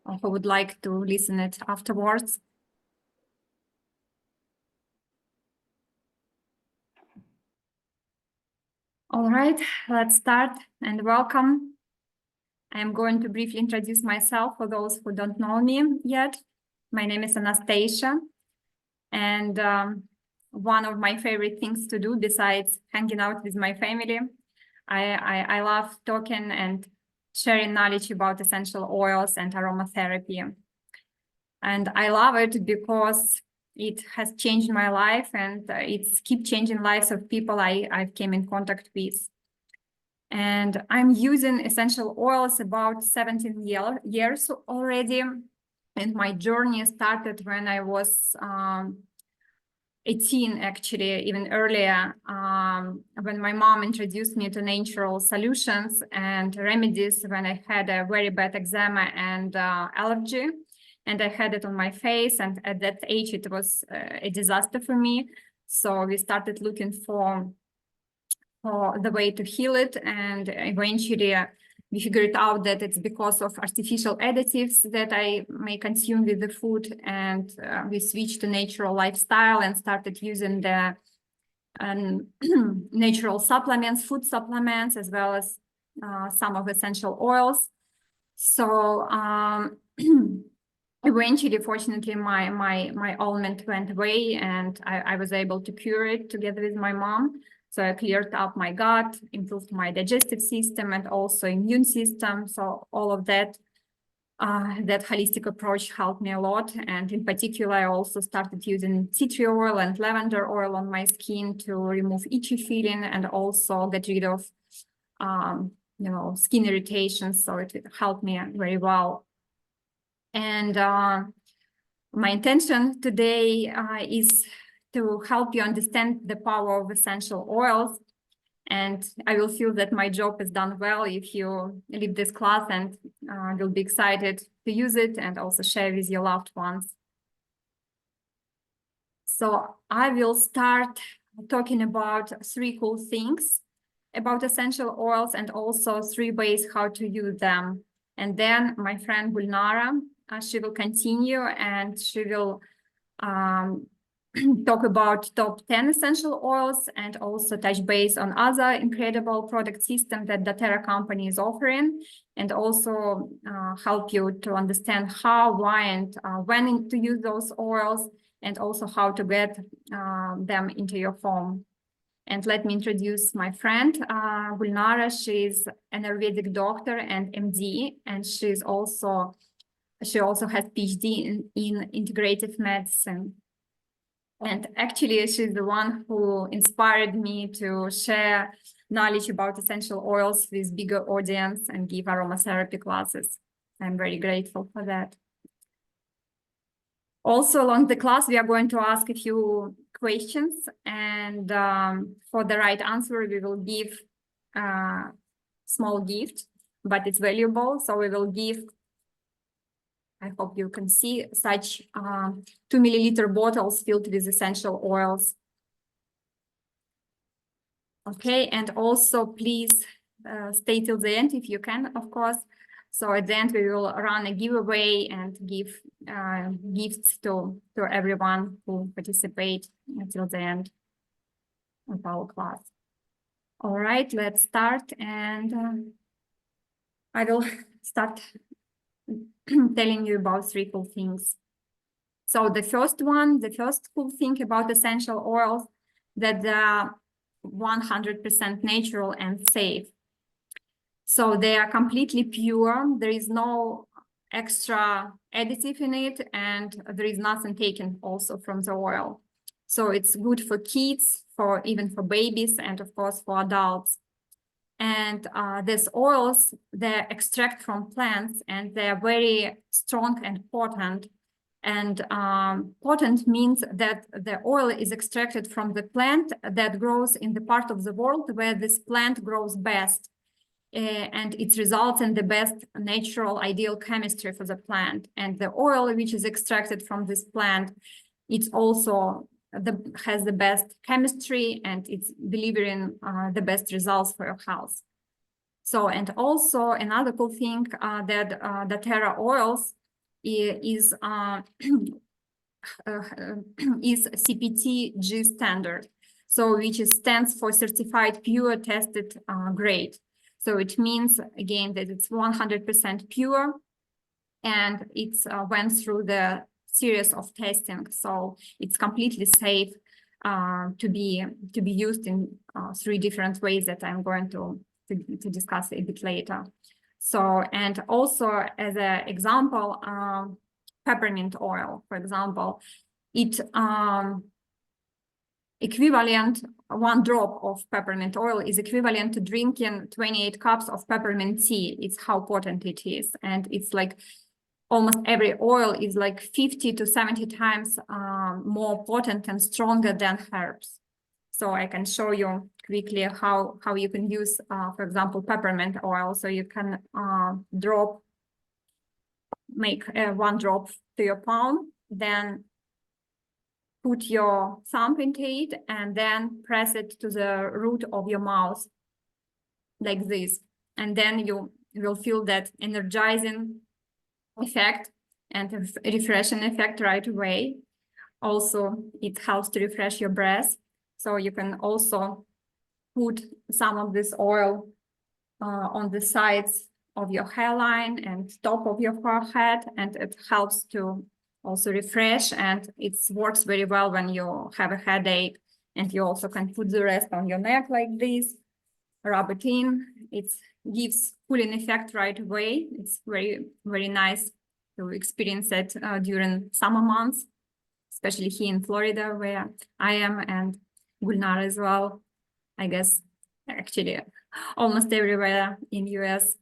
who would like to listen it afterwards. All right, let's start and welcome. I'm going to briefly introduce myself for those who don't know me yet. My name is Anastasia, and one of my favorite things to do besides hanging out with my family, I love talking and sharing knowledge about essential oils and aromatherapy. And I love it because it has changed my life, and it's keep changing lives of people I've came in contact with. And I'm using essential oils about 17 years already. And my journey started when I was 18, actually, even earlier, when my mom introduced me to natural solutions and remedies when I had a very bad eczema and allergy. And I had it on my face. And at that age, it was a disaster for me. So we started looking for the way to heal it. And eventually we figured out that it's because of artificial additives that I may consume with the food. And we switched to natural lifestyle and started using the natural supplements, food supplements, as well as some of essential oils. So eventually, fortunately, my ailment went away, and I was able to cure it together with my mom. So I cleared up my gut, improved my digestive system, and also immune system. So all of that, that holistic approach helped me a lot. And in particular, I also started using tea tree oil and lavender oil on my skin to remove itchy feeling and also get rid of, skin irritations. So it helped me very well. And my intention today is to help you understand the power of essential oils. And I will feel that my job is done well if you leave this class and will be excited to use it and also share with your loved ones. So I will start talking about 3 cool things about essential oils and also 3 ways how to use them. And then my friend Gulnara, she will continue and she will talk about top 10 essential oils and also touch base on other incredible product system that the doTERRA company is offering, and also help you to understand how, why, and when to use those oils, and also how to get them into your home. And let me introduce my friend, Gulnara. She's an Ayurvedic doctor and MD, and she also has PhD in integrative medicine. And actually, she's the one who inspired me to share knowledge about essential oils with bigger audience and give aromatherapy classes. I'm very grateful for that. Also, along the class, we are going to ask a few questions, and for the right answer, we will give a small gift, but it's valuable. So we will give, I hope you can see, such 2 milliliter bottles filled with essential oils. Okay, and also please stay till the end if you can, of course. So at the end, we will run a giveaway and give gifts to everyone who participate until the end of our class. All right, let's start. And I will start telling you about 3 cool things. So the first cool thing about essential oils, that they're 100% natural and safe. So they are completely pure. There is no extra additive in it, and there is nothing taken also from the oil. So it's good for kids, even for babies, and of course for adults. And these oils, they extract from plants, and they are very strong and potent. And potent means that the oil is extracted from the plant that grows in the part of the world where this plant grows best. And it results in the best natural ideal chemistry for the plant. And the oil which is extracted from this plant, it's also has the best chemistry, and it's delivering the best results for your health. So, and also another cool thing that the doTERRA oils, is is CPT-G standard, so which stands for certified pure tested grade. So it means again that it's 100% pure, and it's went through the series of testing, so it's completely safe to be used in 3 different ways that I'm going to discuss a bit later. So, and also as an example, peppermint oil, for example, it equivalent, 1 drop of peppermint oil is equivalent to drinking 28 cups of peppermint tea. It's how potent it is. And it's like almost every oil is like 50 to 70 times more potent and stronger than herbs. So I can show you quickly how you can use, for example, peppermint oil. So you can make 1 drop to your palm, then put your thumb into it, and then press it to the root of your mouth like this. And then you will feel that energizing effect and a refreshing effect right away. Also, it helps to refresh your breath. So you can also put some of this oil on the sides of your hairline and top of your forehead, and it helps to also refresh, and it works very well when you have a headache. And you also can put the rest on your neck like this, rub it in. It gives cooling effect right away. It's very, very nice to experience it during summer months, especially here in Florida where I am, and Gulnara as well. I guess actually almost everywhere in US,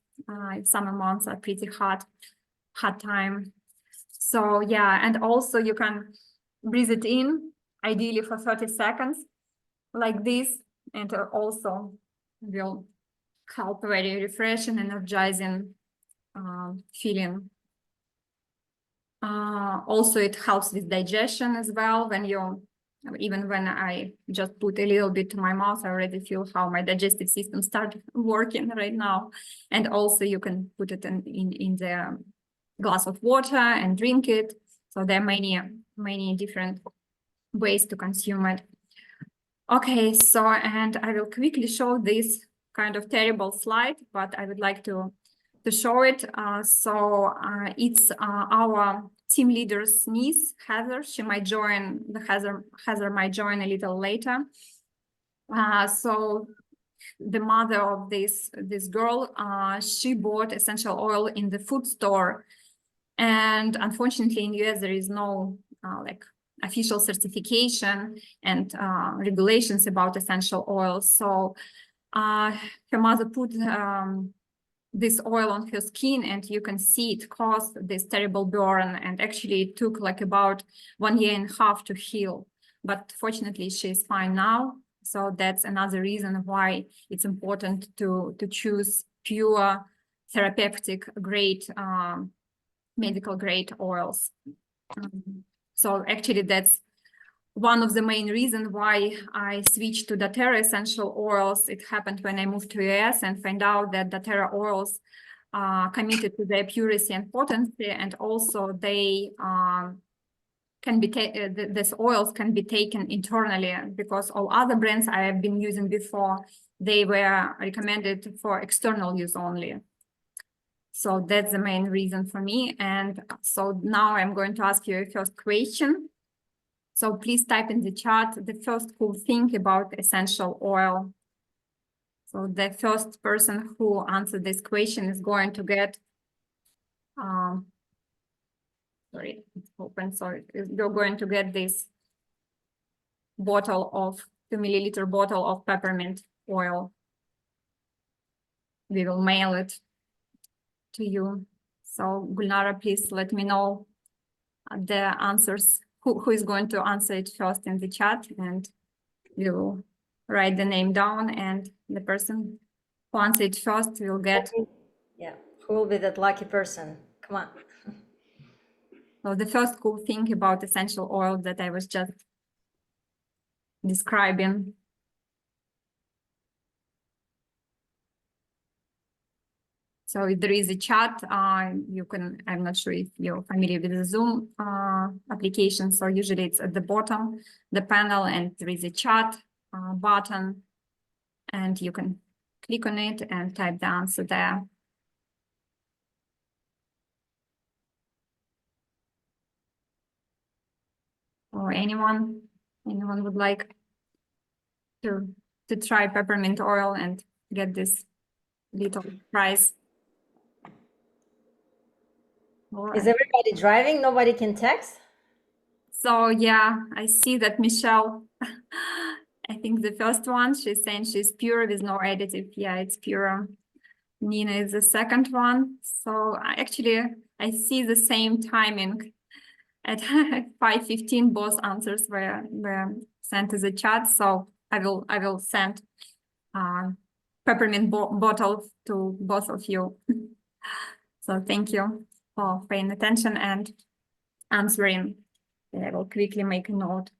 summer months are pretty hot time. So yeah, and also you can breathe it in, ideally for 30 seconds, like this, and also will help very refreshing, energizing feeling. Also, it helps with digestion as well. Even when I just put a little bit to my mouth, I already feel how my digestive system started working right now. And also you can put it in the glass of water and drink it. So there are many different ways to consume it. Okay, so, and I will quickly show this kind of terrible slide, but I would like to show it. It's our team leader's niece, Heather. She might join, Heather might join a little later. So the mother of this girl, she bought essential oil in the food store. And unfortunately in US, there is no like official certification and regulations about essential oils. So her mother put this oil on her skin, and you can see it caused this terrible burn, and actually it took like about 1.5 years to heal, but fortunately she's fine now. So that's another reason why it's important to choose pure therapeutic grade, medical grade oils. So actually that's one of the main reasons why I switched to doTERRA essential oils. It happened when I moved to US and found out that doTERRA oils are committed to their purity and potency, and also they can be these oils can be taken internally, because all other brands I have been using before, they were recommended for external use only. So that's the main reason for me. And so now I'm going to ask you a first question. So please type in the chat the first cool thing about essential oil. So the first person who answered this question is going to get, sorry, it's open, sorry, you're going to get this bottle of 2 milliliter bottle of peppermint oil. We will mail it to you. So Gulnara, please let me know the answers. Who is going to answer it first in the chat, and we will write the name down, and the person who answers it first will get. Yeah, who will be that lucky person? Come on. So the first cool thing about essential oil that I was just describing. . So if there is a chat, you can, I'm not sure if you're familiar with the Zoom application. So usually it's at the bottom, the panel, and there is a chat button, and you can click on it and type the answer there. Or anyone would like to try peppermint oil and get this little prize. Is everybody driving? Nobody can text? So yeah, I see that Michelle, I think the first one, she's saying she's pure with no additive. Yeah, it's pure. Nina is the second one. So I see the same timing at 5:15. Both answers were sent to the chat. So I will send peppermint bottle to both of you. So thank you for paying attention and answering. I will quickly make a note.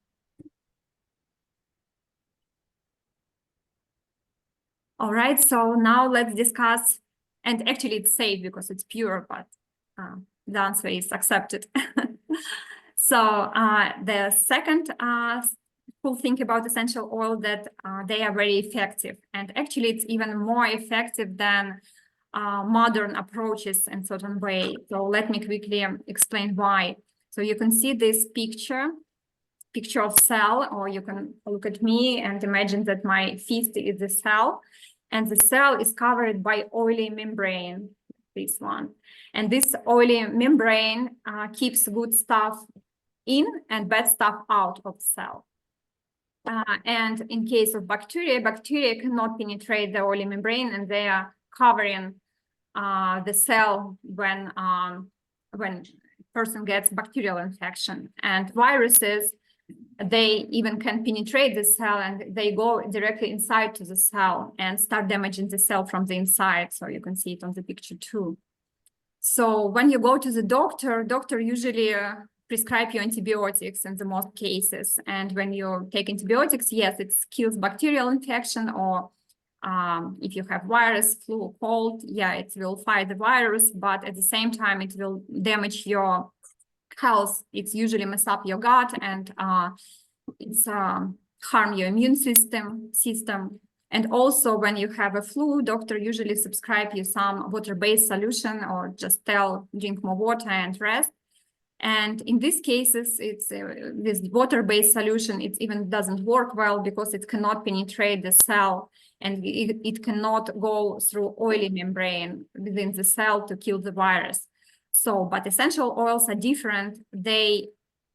All right, so now let's discuss, and actually it's safe because it's pure, but the answer is accepted. So the second cool thing about essential oil that they are very effective, and actually it's even more effective than modern approaches in certain way. So let me quickly explain why. So you can see this picture of cell, or you can look at me and imagine that my fist is the cell, and the cell is covered by oily membrane, this one. And this oily membrane keeps good stuff in and bad stuff out of the cell. And in case of bacteria cannot penetrate the oily membrane, and they are covering the cell when person gets bacterial infection. And viruses, they even can penetrate the cell, and they go directly inside to the cell and start damaging the cell from the inside. So you can see it on the picture too. So when you go to the doctor usually prescribe you antibiotics in the most cases. And when you take antibiotics, yes, it kills bacterial infection, or if you have virus, flu, cold, yeah, it will fight the virus, but at the same time, it will damage your health. It's usually mess up your gut, and it's harm your immune system. And also when you have a flu, doctor usually subscribe you some water-based solution, or just tell drink more water and rest. And in these cases, it's this water-based solution, it even doesn't work well because it cannot penetrate the cell, and it cannot go through oily membrane within the cell to kill the virus. So, but essential oils are different.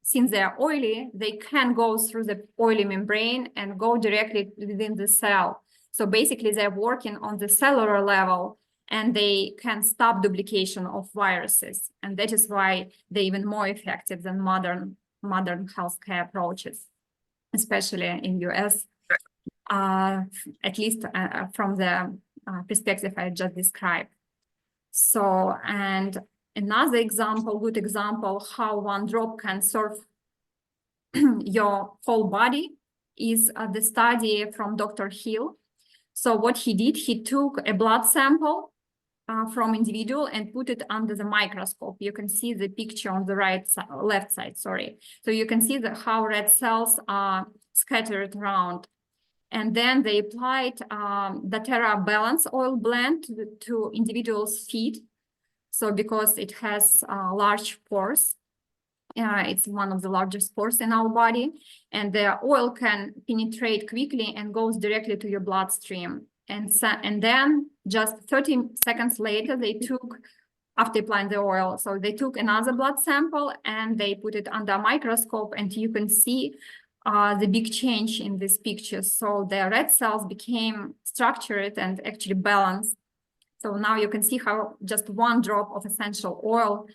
Since they are oily, they can go through the oily membrane and go directly within the cell. So basically they're working on the cellular level, and they can stop duplication of viruses. And that is why they're even more effective than modern healthcare approaches, especially in US, at least from the perspective I just described. So, and another example, good example, how one drop can serve your whole body is the study from Dr. Hill. So what he did, he took a blood sample from individual and put it under the microscope. You can see the picture on the left side, sorry. So you can see how red cells are scattered around. And then they applied the Terra Balance oil blend to individuals' feet. So because it has large pores, it's one of the largest pores in our body, and the oil can penetrate quickly and goes directly to your bloodstream. And then just 30 seconds later, after applying the oil, so they took another blood sample and they put it under a microscope, and you can see the big change in this picture. So the red cells became structured and actually balanced. So now you can see how just one drop of essential oil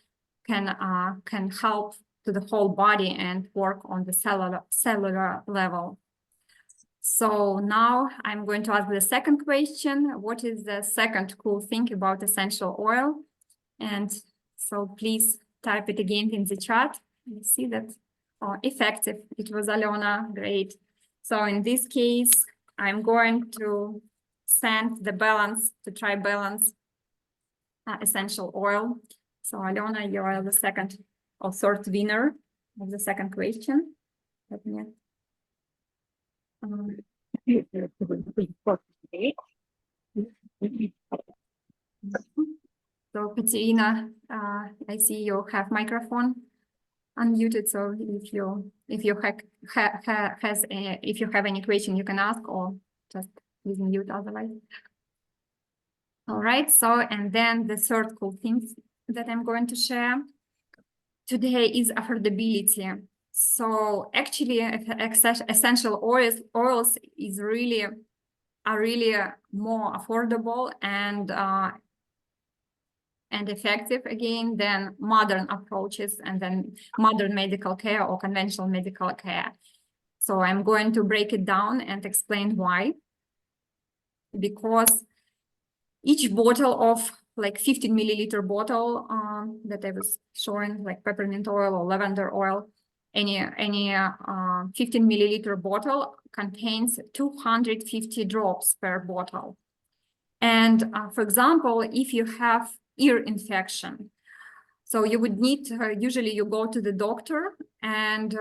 can help to the whole body and work on the cellular level. So now I'm going to ask the second question. What is the second cool thing about essential oil? And so please type it again in the chat. You see that, oh, effective. It was Alona, great. So in this case, I'm going to send the balance, to try balance essential oil. So Alena, you are the second or third winner of the second question. Let me. So Katerina, I see you have microphone unmuted. So if you if you have any question, you can ask, or just please mute otherwise. All right. So and then the third cool thing that I'm going to share today is affordability. So actually, essential oils is really more affordable and effective again than modern approaches and then modern medical care or conventional medical care. So I'm going to break it down and explain why. Because each bottle of like 15 milliliter bottle that I was showing, like peppermint oil or lavender oil, any 15 milliliter bottle contains 250 drops per bottle. And for example, if you have ear infection, so you would need usually you go to the doctor, and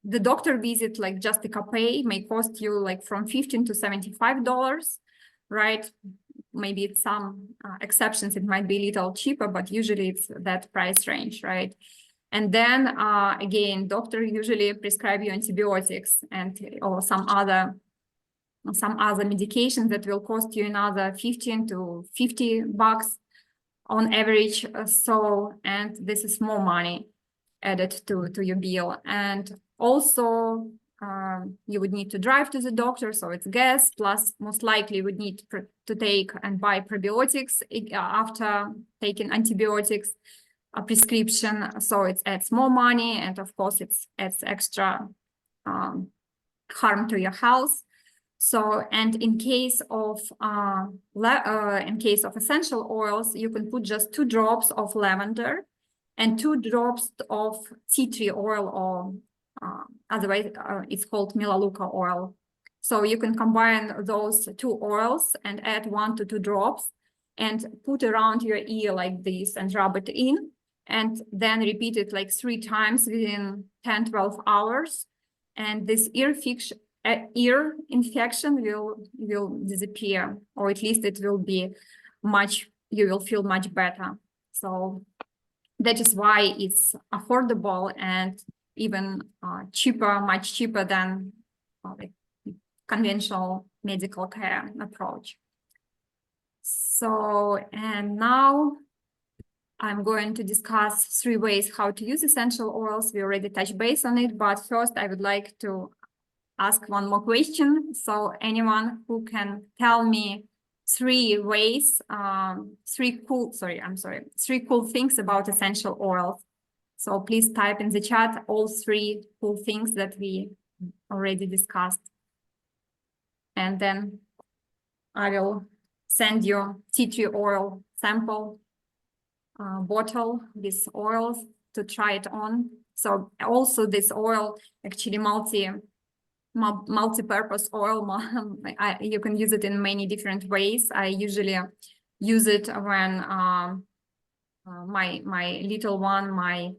the doctor visit, like just a copay may cost you like from $15 to $75, right? Maybe it's some exceptions, it might be a little cheaper, but usually it's that price range, right? And then again, doctor usually prescribe you antibiotics and or some other medications that will cost you another 15 to $50 on average. So, and this is more money added to your bill. And also you would need to drive to the doctor, so it's gas, plus most likely you would need to take and buy probiotics after taking antibiotics, a prescription, so it adds more money, and of course it adds extra harm to your health. So, and in case of essential oils, you can put just 2 drops of lavender and 2 drops of tea tree oil, or otherwise it's called melaleuca oil. So you can combine those 2 oils and add 1 to 2 drops and put around your ear like this and rub it in, and then repeat it like 3 times within 10-12 hours. And this ear infection will disappear, or at least it will be you will feel much better. So that is why it's affordable and even cheaper, much cheaper than like conventional medical care approach. So, and now I'm going to discuss 3 ways how to use essential oils. We already touched base on it, but first I would like to ask one more question. So anyone who can tell me 3 ways, 3 cool things about essential oils. So please type in the chat all 3 cool things that we already discussed. And then I will send you tea tree oil sample bottle with oils to try it on. So also this oil actually multi-purpose oil. You can use it in many different ways. I usually use it when my little one, my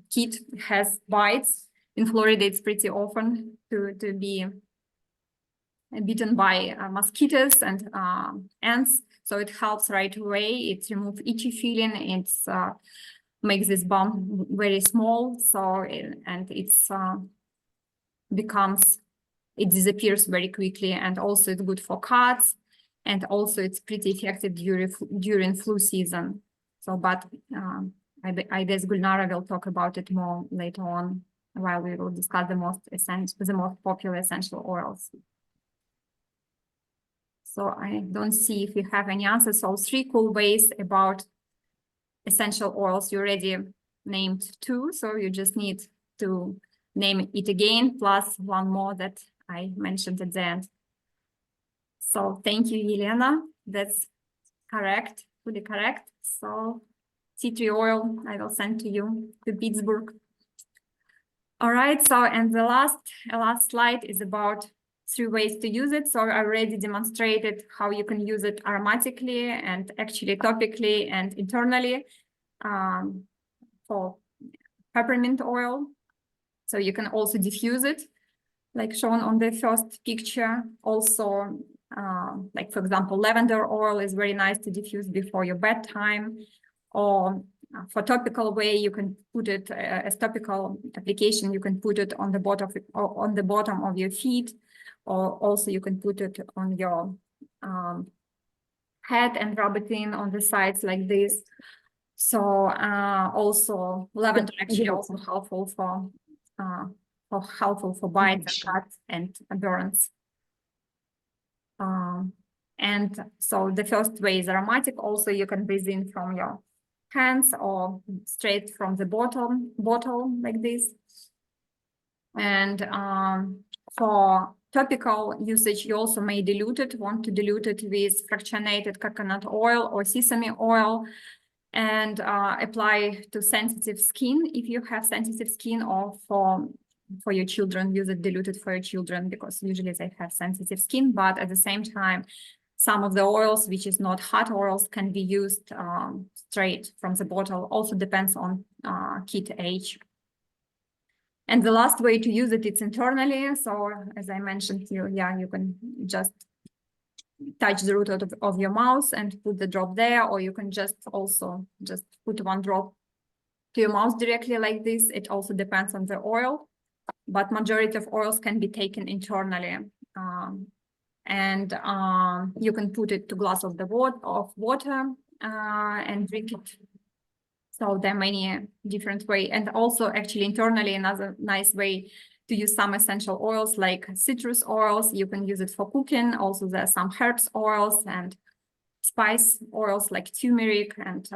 kid has bites. In Florida, it's pretty often to be bitten by mosquitoes and ants. So it helps right away. It removes itchy feeling. It makes this bump very small. So it disappears very quickly, and also it's good for cats, and also it's pretty effective during flu season. So, but I guess Gulnara will talk about it more later on, while we will discuss the most popular essential oils. So I don't see if you have any answers. So 3 cool ways about essential oils. You already named 2, so you just need to name it again, plus 1 more that I mentioned at the end. So thank you, Elena. That's correct, fully correct. So tea tree oil, I will send to you to Pittsburgh. All right, so and the last slide is about three ways to use it. So I already demonstrated how you can use it aromatically and actually topically and internally for peppermint oil. So you can also diffuse it, like shown on the first picture. Also, like for example, lavender oil is very nice to diffuse before your bedtime. Or for topical way, you can put it as topical application. You can put it on the bottom of your feet, or also you can put it on your head and rub it in on the sides like this. So also lavender actually also helpful for bites and cuts and burns. And so the first way is aromatic. Also, you can breathe in from your hands or straight from the bottle like this. And for topical usage, you also may want to dilute it with fractionated coconut oil or sesame oil, and apply to sensitive skin if you have sensitive skin, or for your children, use it diluted for your children, because usually they have sensitive skin. But at the same time, some of the oils, which is not hot oils, can be used straight from the bottle. Also depends on kid age. And the last way to use it, it's internally. So as I mentioned, you can just touch the root of your mouth and put the drop there, or you can just put one drop to your mouth directly like this. It also depends on the oil, but majority of oils can be taken internally. And you can put it to glass of water and drink it. So there are many different ways. And also actually internally, another nice way to use some essential oils like citrus oils. You can use it for cooking. Also, there are some herbs oils and spice oils like turmeric and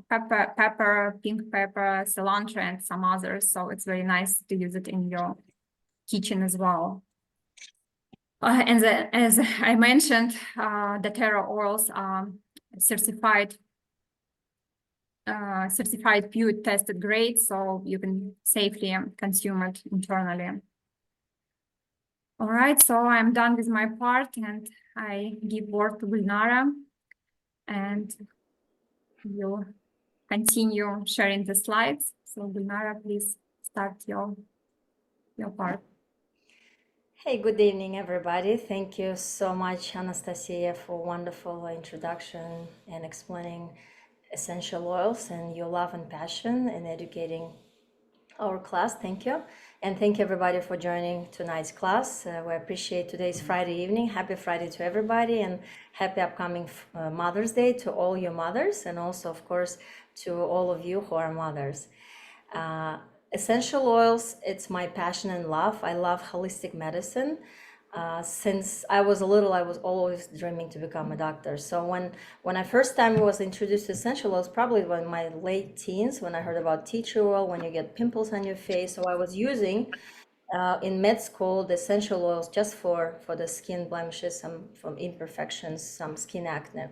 pepper, pink pepper, cilantro, and some others. So it's very nice to use it in your kitchen as well. And as I mentioned, the doTERRA oils are certified pure tested grade, so you can safely consume it internally. All right, so I'm done with my part, and I give word to Gulnara, and you'll continue sharing the slides. So Gulnara, please start your part. Hey, good evening, everybody. Thank you so much, Anastasia, for wonderful introduction and explaining essential oils and your love and passion in educating our class. Thank you. And thank you, everybody, for joining tonight's class. We appreciate today's Friday evening. Happy Friday to everybody, and happy upcoming Mother's Day to all your mothers, and also, of course, to all of you who are mothers. Essential oils, it's my passion and love. I love holistic medicine. Since I was little, I was always dreaming to become a doctor. So when I first time was introduced to essential oils, probably in my late teens, when I heard about tea tree oil, when you get pimples on your face. So I was using in med school the essential oils just for the skin blemishes, some from imperfections, some skin acne.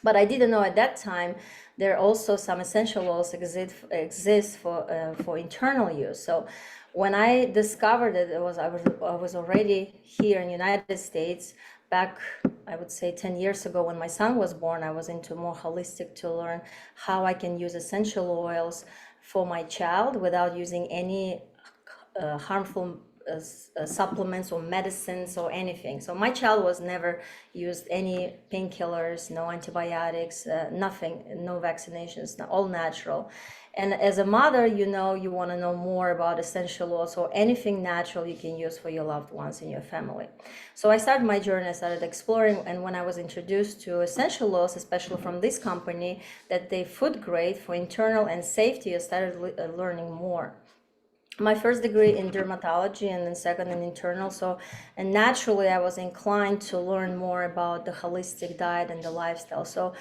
But I didn't know at that time there are also some essential oils exist for internal use. So when I discovered it, I was already here in the United States back, I would say 10 years ago when my son was born. I was into more holistic to learn how I can use essential oils for my child without using any harmful supplements or medicines or anything. So my child was never used any painkillers, no antibiotics, nothing, no vaccinations, all natural. And as a mother, you want to know more about essential oils or anything natural you can use for your loved ones in your family. So I started my journey, I started exploring, and when I was introduced to essential oils, especially from this company, that they food grade for internal and safety, I started learning more. My first degree in dermatology and then second in internal. So, and naturally I was inclined to learn more about the holistic diet and the lifestyle. So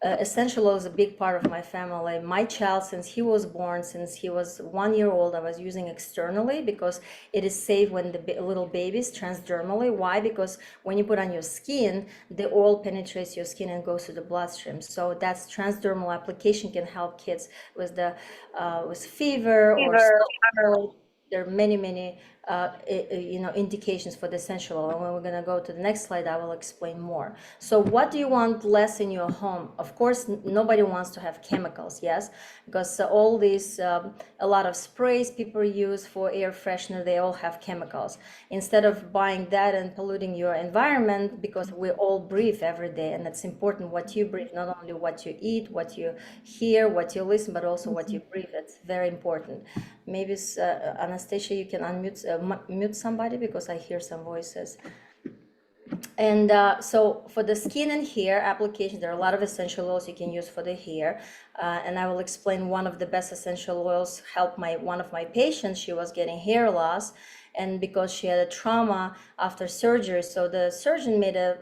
essential oil is a big part of my family. My child, since he was born, since he was 1 year old, I was using externally because it is safe when the little babies transdermally. Why? Because when you put on your skin, the oil penetrates your skin and goes to the bloodstream. So that's transdermal application can help kids with the with fever or there are many indications for the essential oil. And when we're going to go to the next slide, I will explain more. So what do you want less in your home? Of course, nobody wants to have chemicals, yes, because all these, a lot of sprays people use for air freshener, they all have chemicals. Instead of buying that and polluting your environment, because we all breathe every day, and it's important what you breathe, not only what you eat, what you hear, what you listen, but also what you breathe. It's very important. Maybe Anastasia, you can unmute mute somebody, because I hear some voices. And so for the skin and hair application, there are a lot of essential oils you can use for the hair. And I will explain one of the best essential oils helped one of my patients. She was getting hair loss, and because she had a trauma after surgery, so the surgeon made a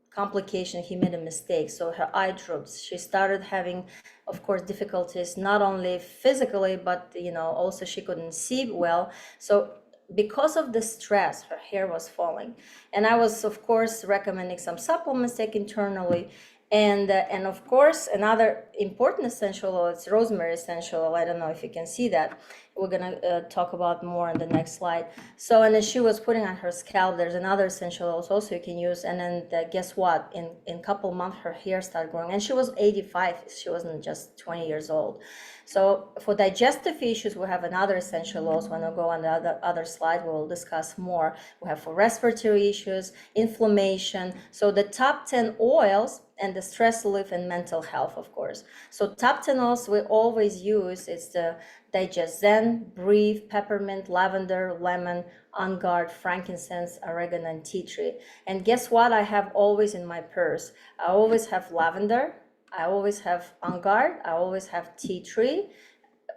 complication, he made a mistake. So her eye drops. She started having, of course, difficulties, not only physically, but also she couldn't see well. So because of the stress, her hair was falling. And I was, of course, recommending some supplements take internally. And of course, another important essential oil, it's rosemary essential oil. I don't know if you can see that. We're gonna talk about more on the next slide. So, and then she was putting on her scalp, there's another essential oil also you can use. And then guess what? In a couple months, her hair started growing. And she was 85, she wasn't just 20 years old. So for digestive issues, we have another essential oils. When we go on the other slide, we'll discuss more. We have for respiratory issues, inflammation. So the top 10 oils, and the stress relief and mental health, of course. So top 10 oils we always use is the Digest Zen, Breathe, Peppermint, Lavender, Lemon, On Guard, Frankincense, Oregano, and Tea Tree. And guess what I have always in my purse? I always have lavender, I always have On Guard, I always have Tea Tree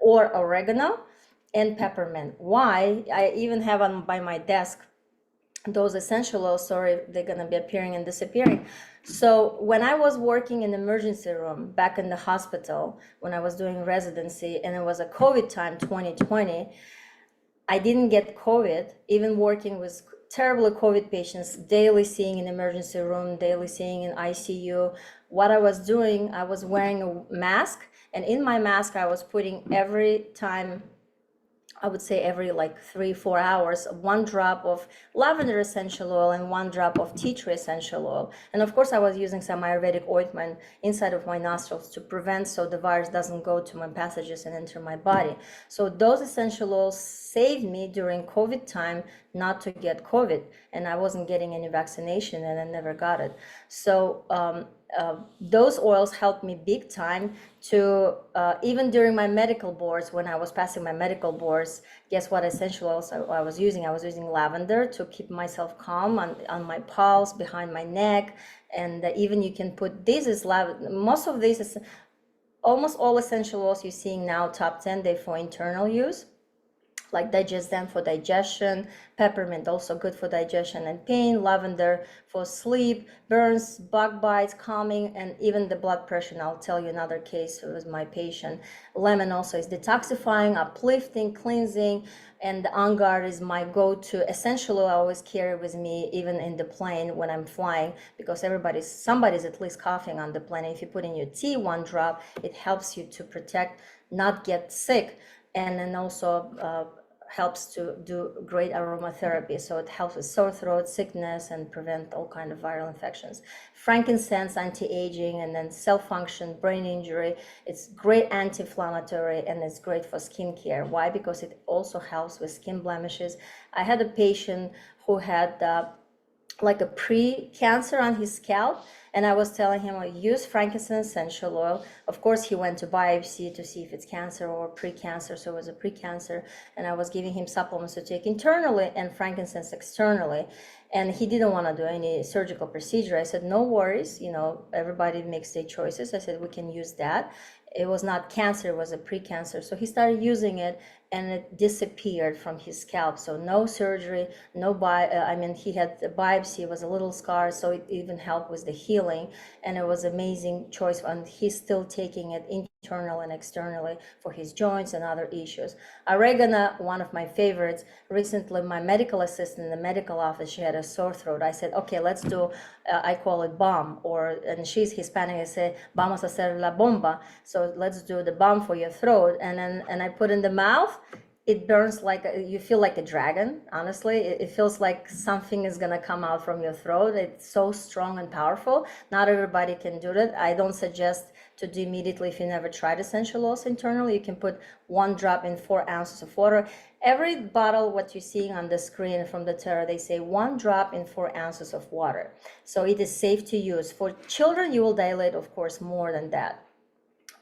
or oregano and peppermint. Why? I even have by my desk those essential oils. Sorry, they're gonna be appearing and disappearing. So when I was working in the emergency room back in the hospital, when I was doing residency, and it was a COVID time, 2020, I didn't get COVID, even working with terribly COVID patients, daily seeing in emergency room, daily seeing in ICU. What I was doing, I was wearing a mask, and in my mask, I was putting every time, I would say every like 3-4 hours, 1 drop of lavender essential oil and 1 drop of tea tree essential oil. And of course I was using some Ayurvedic ointment inside of my nostrils to prevent so the virus doesn't go to my passages and enter my body. So those essential oils saved me during COVID time not to get COVID, and I wasn't getting any vaccination and I never got it. So those oils helped me big time to, even during my medical boards, when I was passing my medical boards, guess what essential oils I was using? I was using lavender to keep myself calm on my pulse, behind my neck, and even you can put, this is lavender, most of these is, almost all essential oils you're seeing now, top 10, they're for internal use. Like Digest Zen for digestion, peppermint also good for digestion and pain, lavender for sleep, burns, bug bites, calming, and even the blood pressure. And I'll tell you another case with my patient. Lemon also is detoxifying, uplifting, cleansing, and the On Guard is my go-to essential oil I always carry with me, even in the plane when I'm flying, because somebody's at least coughing on the plane. If you put in your tea 1 drop, it helps you to protect, not get sick, and then also helps to do great aromatherapy. So it helps with sore throat, sickness, and prevent all kind of viral infections. Frankincense, anti-aging, and then cell function, brain injury. It's great anti-inflammatory, and it's great for skincare. Why? Because it also helps with skin blemishes. I had a patient who had like a pre-cancer on his scalp, and I was telling him, use frankincense essential oil. Of course, he went to biopsy to see if it's cancer or pre-cancer, so it was a pre-cancer, and I was giving him supplements to take internally and frankincense externally, and he didn't want to do any surgical procedure. I said, no worries, everybody makes their choices. I said, we can use that. It was not cancer, it was a pre-cancer. So he started using it, and it disappeared from his scalp. So no surgery, he had the biopsy, it was a little scar, so it even helped with the healing, and it was amazing choice, and he's still taking it internal and externally for his joints and other issues. Oregano, one of my favorites. Recently, my medical assistant in the medical office, she had a sore throat. I said, okay, let's do, I call it balm, and she's Hispanic, I say, vamos a hacer la bomba. So let's do the balm for your throat, and I put in the mouth, it burns like you feel like a dragon. Honestly, it feels like something is gonna come out from your throat. It's so strong and powerful. Not everybody can do that. I don't suggest to do immediately if you never tried essential oils internally. You can put 1 drop in 4 ounces of water. Every bottle, what you're seeing on the screen from the Terra, they say 1 drop in 4 ounces of water. So it is safe to use. For children, you will dilate, of course, more than that.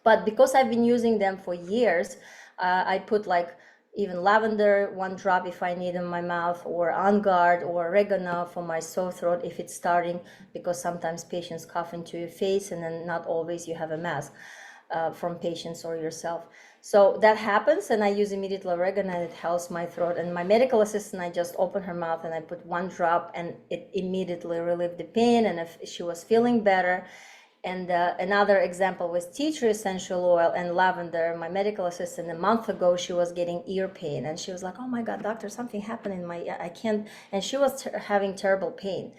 But because I've been using them for years, I put like even lavender, 1 drop if I need in my mouth, or On Guard or oregano for my sore throat if it's starting, because sometimes patients cough into your face and then not always you have a mask from patients or yourself. So that happens, and I use immediately oregano, and it helps my throat. And my medical assistant, I just open her mouth and I put 1 drop, and it immediately relieved the pain, and if she was feeling better. And another example was tea tree essential oil and lavender. My medical assistant, a month ago, she was getting ear pain, and she was like, "Oh my God, doctor, something happened in my ear. I can't." And she was having terrible pain.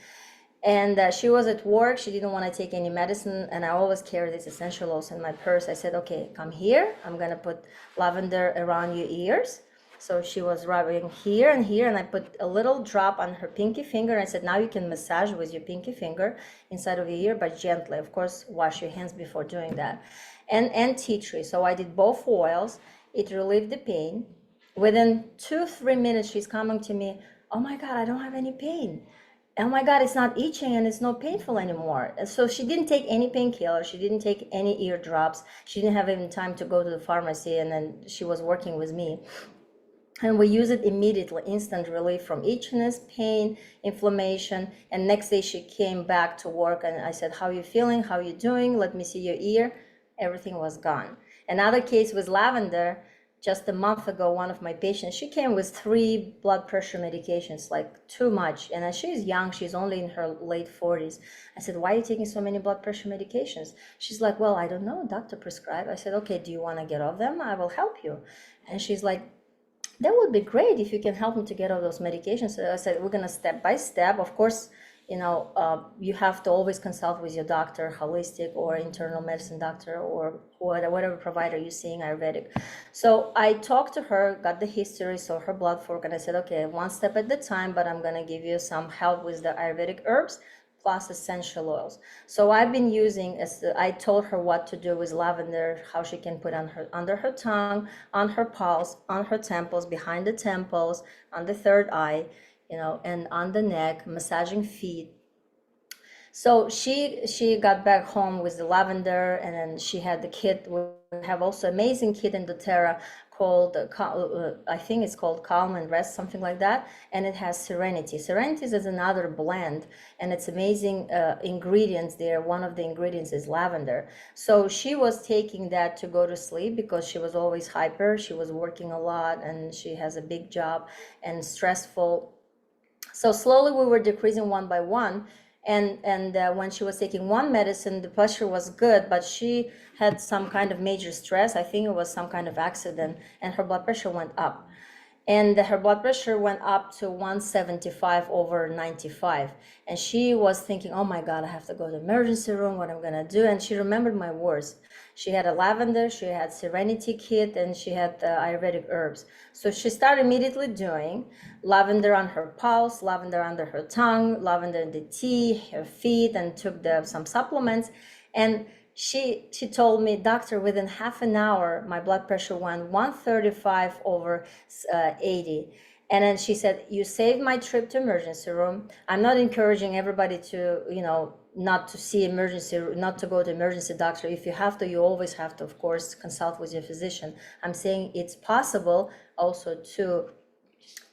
And she was at work. She didn't want to take any medicine, and I always carry these essential oils in my purse. I said, "Okay, come here. I'm gonna put lavender around your ears." So she was rubbing here and here, and I put a little drop on her pinky finger. I said, "Now you can massage with your pinky finger inside of your ear, but gently. Of course, wash your hands before doing that." And tea tree. So I did both oils. It relieved the pain. Within 2-3 minutes, she's coming to me, "Oh my God, I don't have any pain. Oh my God, it's not itching and it's not painful anymore." And so she didn't take any painkiller. She didn't take any ear drops. She didn't have even time to go to the pharmacy, and then she was working with me. And we use it immediately, instant relief from itchiness, pain, inflammation. And next day she came back to work, and I said, "How are you feeling? How are you doing? Let me see your ear." Everything was gone. Another case was lavender. Just a month ago, one of my patients, she came with 3 blood pressure medications, like too much. And she's young, she's only in her late 40s. I said, "Why are you taking so many blood pressure medications?" She's like, "Well, I don't know, doctor prescribed." I said, "Okay, do you want to get off them? I will help you." And she's like, "That would be great if you can help me to get all those medications." So I said, "We're gonna step by step. Of course, you have to always consult with your doctor, holistic or internal medicine doctor, or whatever provider you're seeing, Ayurvedic." So I talked to her, got the history, saw her blood work, and I said, "Okay, 1 step at a time, but I'm gonna give you some help with the Ayurvedic herbs plus essential oils." So I've been using, I told her what to do with lavender, how she can put under her tongue, on her pulse, on her temples, behind the temples, on the third eye, and on the neck, massaging feet. So she got back home with the lavender, and then she had the kit. We have also amazing kit in doTERRA called, I think it's called Calm and Rest, something like that. And it has Serenity. Serenity is another blend, and it's amazing ingredients there. One of the ingredients is lavender. So she was taking that to go to sleep because she was always hyper. She was working a lot, and she has a big job and stressful. So slowly we were decreasing one by one. And when she was taking one medicine, the pressure was good, but she had some kind of major stress. I think it was some kind of accident, and her blood pressure went up. And her blood pressure went up to 175/95. And she was thinking, "Oh my God, I have to go to the emergency room, what I'm gonna do." And she remembered my words. She had a lavender, she had Serenity kit, and she had Ayurvedic herbs. So she started immediately doing lavender on her pulse, lavender under her tongue, lavender in the tea, her feet, and took some supplements. And she told me, "Doctor, within half an hour, my blood pressure went 135/80. And then she said, "You saved my trip to emergency room." I'm not encouraging everybody to, not to see not to go to emergency doctor. If you have to, you always have to, of course, consult with your physician. I'm saying it's possible also to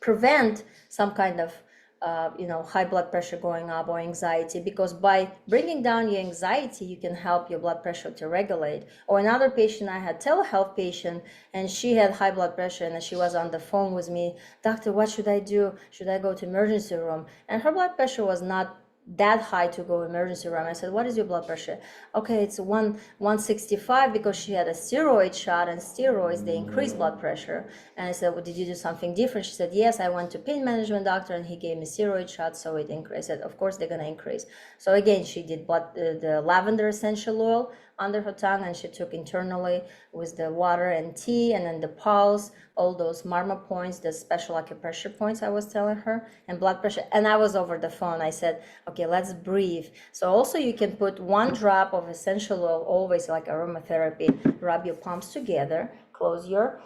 prevent some kind of high blood pressure going up or anxiety, because by bringing down your anxiety, you can help your blood pressure to regulate. Or another patient, I had telehealth patient, and she had high blood pressure, and she was on the phone with me, "Doctor, what should I do? Should I go to emergency room?" And her blood pressure was not that high to go emergency room. I said, "What is your blood pressure?" "Okay, it's 165, because she had a steroid shot, and steroids, they increase blood pressure." And I said, "Well, did you do something different?" She said, "Yes, I went to pain management doctor, and he gave me steroid shots, so it increased." I said, "Of course they're gonna increase." So again, she did the lavender essential oil under her tongue, and she took internally with the water and tea, and then the pulse, all those marma points, the special acupressure points I was telling her, and blood pressure. And I was over the phone. I said, okay, let's breathe. So also you can put 1 drop of essential oil, always like aromatherapy, rub your palms together, close your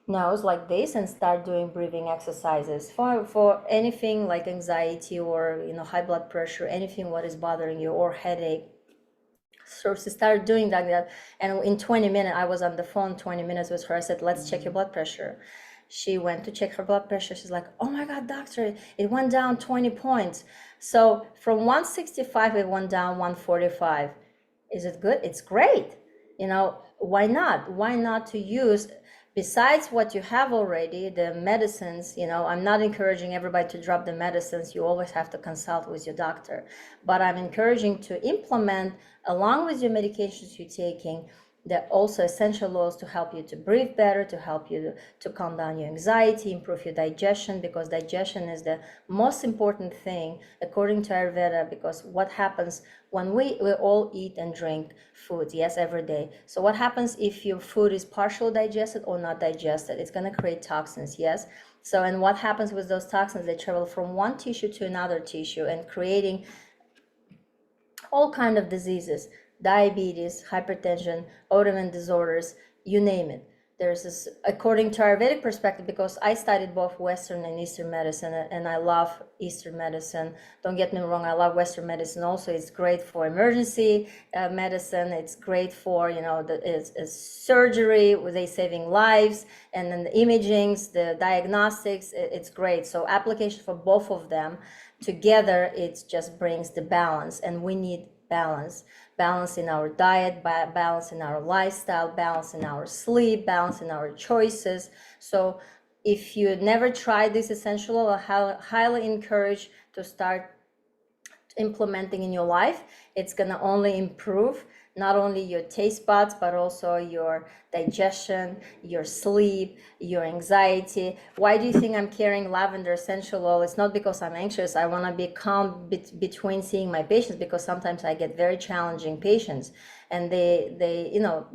nose like this, and start doing breathing exercises for anything like anxiety or high blood pressure, anything what is bothering you, or headache. So she started doing that, and in 20 minutes, I was on the phone 20 minutes with her. I said, let's check your blood pressure. She went to check her blood pressure. She's like, oh my God, doctor, it went down 20 points. So from 165, it went down 145. Is it good? It's great. Why not? Why not to use, besides what you have already, the medicines? I'm not encouraging everybody to drop the medicines. You always have to consult with your doctor. But I'm encouraging to implement, along with your medications you're taking, that also essential oils to help you to breathe better, to help you to calm down your anxiety, improve your digestion, because digestion is the most important thing according to Ayurveda, because what happens when we all eat and drink food, yes, every day. So what happens if your food is partially digested or not digested? It's going to create toxins, yes? So, and what happens with those toxins? They travel from one tissue to another tissue and creating all kind of diseases, diabetes, hypertension, autoimmune disorders, you name it. There's this, according to Ayurvedic perspective, because I studied both Western and Eastern medicine, and I love Eastern medicine. Don't get me wrong, I love Western medicine also. It's great for emergency medicine. It's great for, it's surgery, with they saving lives, and then the imagings, the diagnostics, it's great. So application for both of them together, it just brings the balance, and we need balance in our diet, balance in our lifestyle, balance in our sleep, balance in our choices. So if you never tried this essential oil, I highly encourage to start implementing in your life. It's going to only improve not only your taste buds, but also your digestion, your sleep, your anxiety. Why do you think I'm carrying lavender essential oil? It's not because I'm anxious. I want to be calm between seeing my patients, because sometimes I get very challenging patients, and they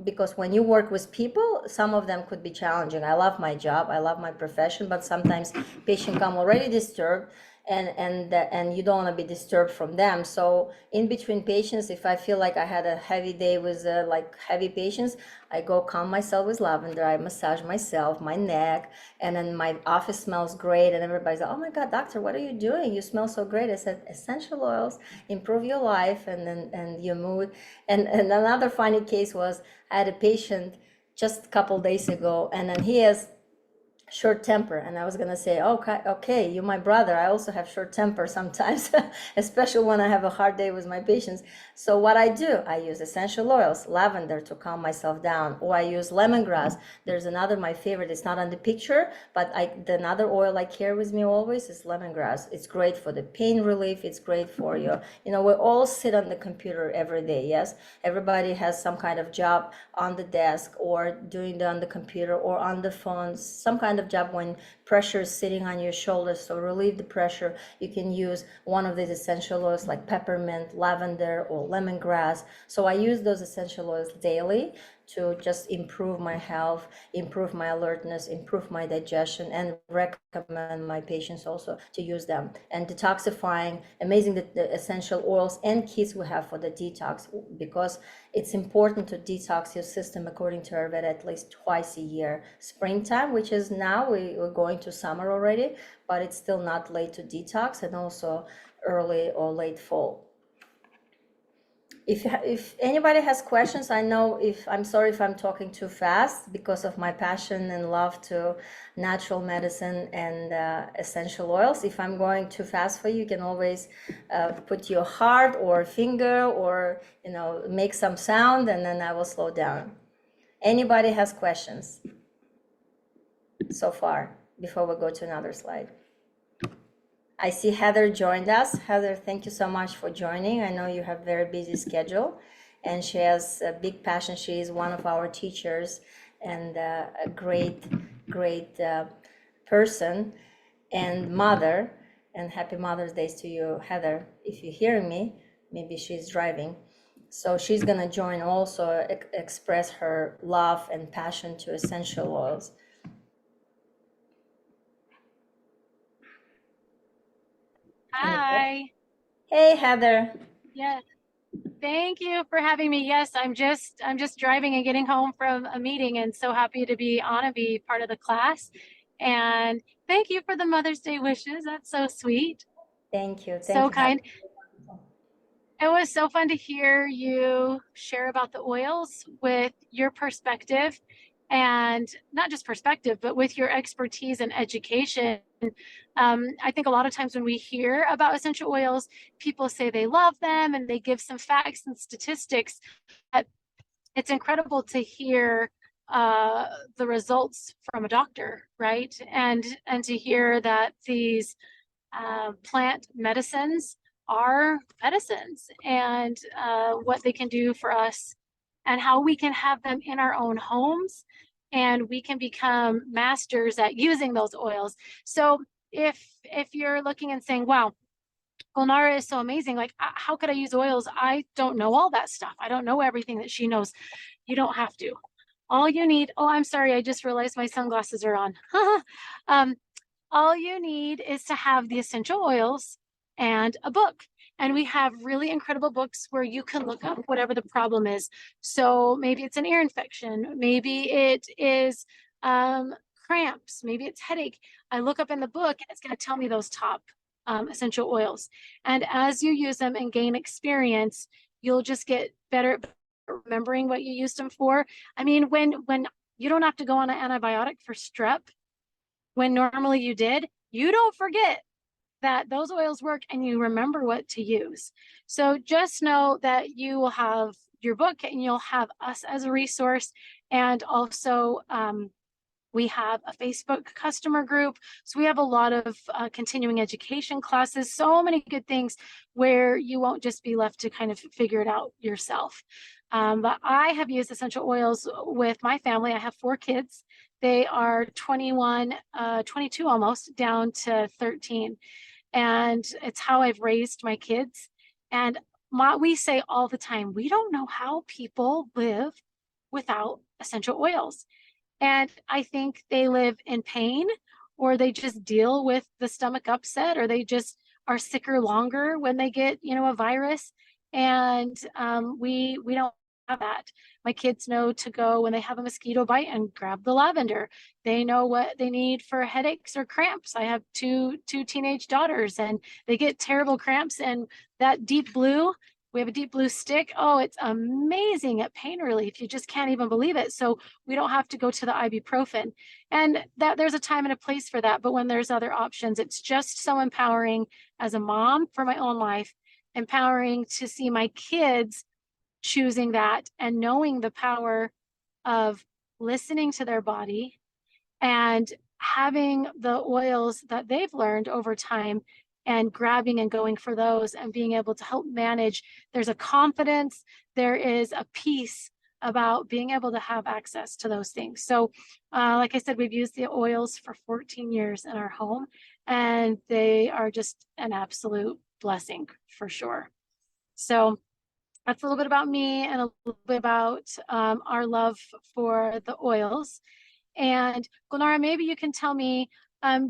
because when you work with people, some of them could be challenging. I love my job, I love my profession, but sometimes patients come already disturbed, and you don't want to be disturbed from them. So in between patients, if I feel like I had a heavy day with like heavy patients, I go calm myself with lavender. I massage myself, my neck, and then my office smells great, and everybody's like, oh my God, doctor, what are you doing? You smell so great. I said, essential oils improve your life and your mood. And another funny case was, I had a patient just a couple days ago, and then he has short temper, and I was gonna say, okay, you're my brother. I also have short temper sometimes, especially when I have a hard day with my patients. So what I do, I use essential oils, lavender to calm myself down, or I use lemongrass. There's another, my favorite, it's not on the picture, but the another oil I carry with me always is lemongrass. It's great for the pain relief. It's great for you. We all sit on the computer every day, yes? Everybody has some kind of job on the desk, or doing it on the computer, or on the phone, some kind of job when pressure is sitting on your shoulders. So relieve the pressure, you can use one of these essential oils like peppermint, lavender, or lemongrass. So I use those essential oils daily to just improve my health, improve my alertness, improve my digestion, and recommend my patients also to use them. And detoxifying, amazing the essential oils and kits we have for the detox, because it's important to detox your system according to Ayurveda at least twice a year. Springtime, which is now, we're going to summer already, but it's still not late to detox, and also early or late fall. If anybody has questions, I'm sorry if I'm talking too fast, because of my passion and love to natural medicine and essential oils. If I'm going too fast for you, you can always put your heart or finger, or make some sound, and then I will slow down. Anybody has questions so far before we go to another slide? I see Heather joined us. Heather, thank you so much for joining. I know you have a very busy schedule, and she has a big passion. She is one of our teachers, and a great person and mother. And happy Mother's Day to you, Heather. If you're hearing me, maybe she's driving. So she's gonna join also, express her love and passion to essential oils. Hi. Hey, Heather. Yeah. Thank you for having me. Yes, I'm just driving and getting home from a meeting and so happy to be on and be part of the class. And thank you for the Mother's Day wishes. That's so sweet. Thank you. So Thank you, Heather. kind. It was so fun to hear you share about the oils with your perspective, and not just perspective, but with your expertise and education. I think a lot of times when we hear about essential oils, people say they love them and they give some facts and statistics. But it's incredible to hear the results from a doctor, right? And to hear that these plant medicines are medicines, and what they can do for us, and how we can have them in our own homes, and we can become masters at using those oils. So if you're looking and saying, wow, Gulnara is so amazing, like how could I use oils? I don't know all that stuff. I don't know everything that she knows. You don't have to. All you need, oh, I'm sorry, I just realized my sunglasses are on. um, all you need is to have the essential oils and a book. And we have really incredible books where you can look up whatever the problem is. So maybe it's an ear infection, maybe it is cramps, maybe it's headache. I look up in the book and it's going to tell me those top essential oils. And as you use them and gain experience, you'll just get better at remembering what you used them for. I mean, when you don't have to go on an antibiotic for strep, when normally you did, you don't forget that those oils work and you remember what to use. So just know that you will have your book and you'll have us as a resource. And also, we have a Facebook customer group. So we have a lot of continuing education classes, so many good things where you won't just be left to kind of figure it out yourself. But I have used essential oils with my family. I have 4 kids. They are 21, 22 almost, down to 13. And it's how I've raised my kids. And we say all the time, we don't know how people live without essential oils. And I think they live in pain, or they just deal with the stomach upset, or they just are sicker longer when they get, a virus. And we don't have that. My kids know to go when they have a mosquito bite and grab the lavender. They know what they need for headaches or cramps. I have two teenage daughters, and they get terrible cramps, and that deep blue, we have a deep blue stick. Oh, it's amazing at pain relief. You just can't even believe it. So we don't have to go to the ibuprofen. And that there's a time and a place for that. But when there's other options, it's just so empowering as a mom for my own life, empowering to see my kids choosing that and knowing the power of listening to their body and having the oils that they've learned over time and grabbing and going for those and being able to help manage. There's a confidence, there is a peace about being able to have access to those things. So like I said, we've used the oils for 14 years in our home, and they are just an absolute blessing for sure. So that's a little bit about me and a little bit about our love for the oils. And Gulnara, maybe you can tell me,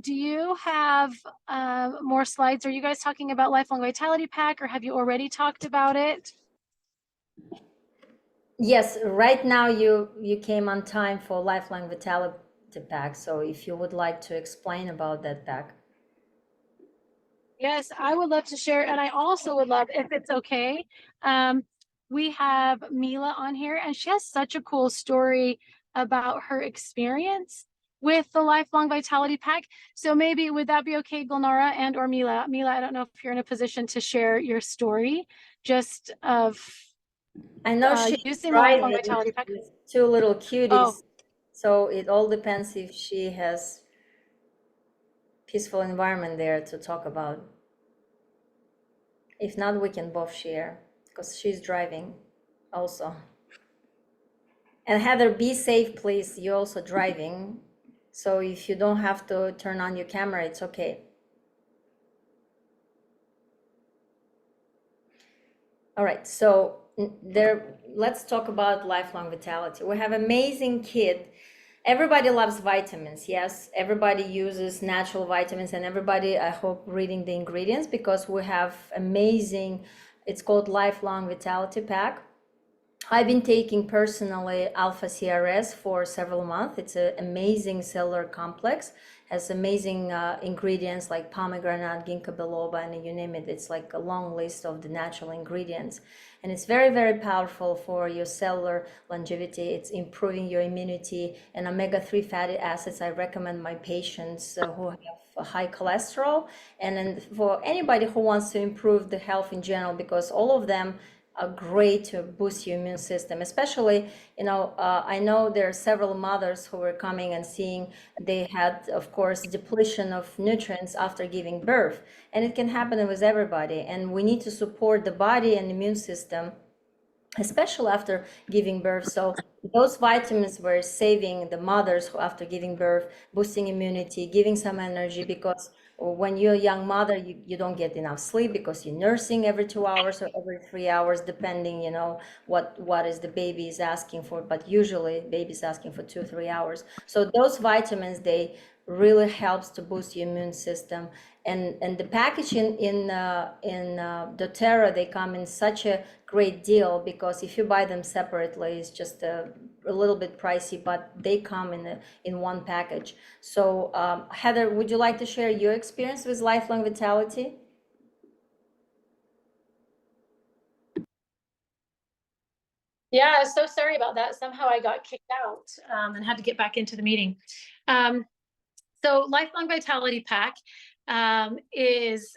do you have more slides? Are you guys talking about Lifelong Vitality Pack, or have you already talked about it? Yes, right now you came on time for Lifelong Vitality Pack. So if you would like to explain about that pack. Yes, I would love to share. And I also would love, if it's okay, we have Mila on here, and she has such a cool story about her experience with the Lifelong Vitality Pack. So maybe would that be okay, Gulnara and or Mila? Mila, I don't know if you're in a position to share your story just of I know she's using the Lifelong driving Vitality Pack. with 2 little cuties, Oh, so it all depends if she has peaceful environment there to talk about. If not, we can both share because she's driving also. And Heather, be safe, please. You're also driving. So if you don't have to turn on your camera, it's okay. All right, so let's talk about lifelong vitality. We have amazing kid. Everybody loves vitamins. Yes, everybody uses natural vitamins, and everybody, I hope, reading the ingredients, because we have amazing, it's called Lifelong Vitality Pack. I've been taking personally Alpha CRS for several months. It's an amazing cellular complex, has amazing ingredients like pomegranate, ginkgo biloba, and you name it. It's like a long list of the natural ingredients. And it's very, very powerful for your cellular longevity. It's improving your immunity. And omega-3 fatty acids, I recommend my patients who have high cholesterol. And then for anybody who wants to improve the health in general, because all of them are great to boost your immune system, especially, I know there are several mothers who were coming and seeing they had, of course, depletion of nutrients after giving birth. And it can happen with everybody. And we need to support the body and immune system, especially after giving birth. So those vitamins were saving the mothers who after giving birth, boosting immunity, giving some energy, because when you're a young mother, you don't get enough sleep because you're nursing every 2 hours or every 3 hours, depending, what is the baby is asking for. But usually baby's asking for 2-3 hours. So those vitamins, they really helps to boost your immune system. And the packaging in doTERRA, they come in such a great deal, because if you buy them separately, it's just a little bit pricey, but they come in one package. So Heather, would you like to share your experience with Lifelong Vitality? Yeah, so sorry about that. Somehow I got kicked out and had to get back into the meeting. So Lifelong Vitality Pack is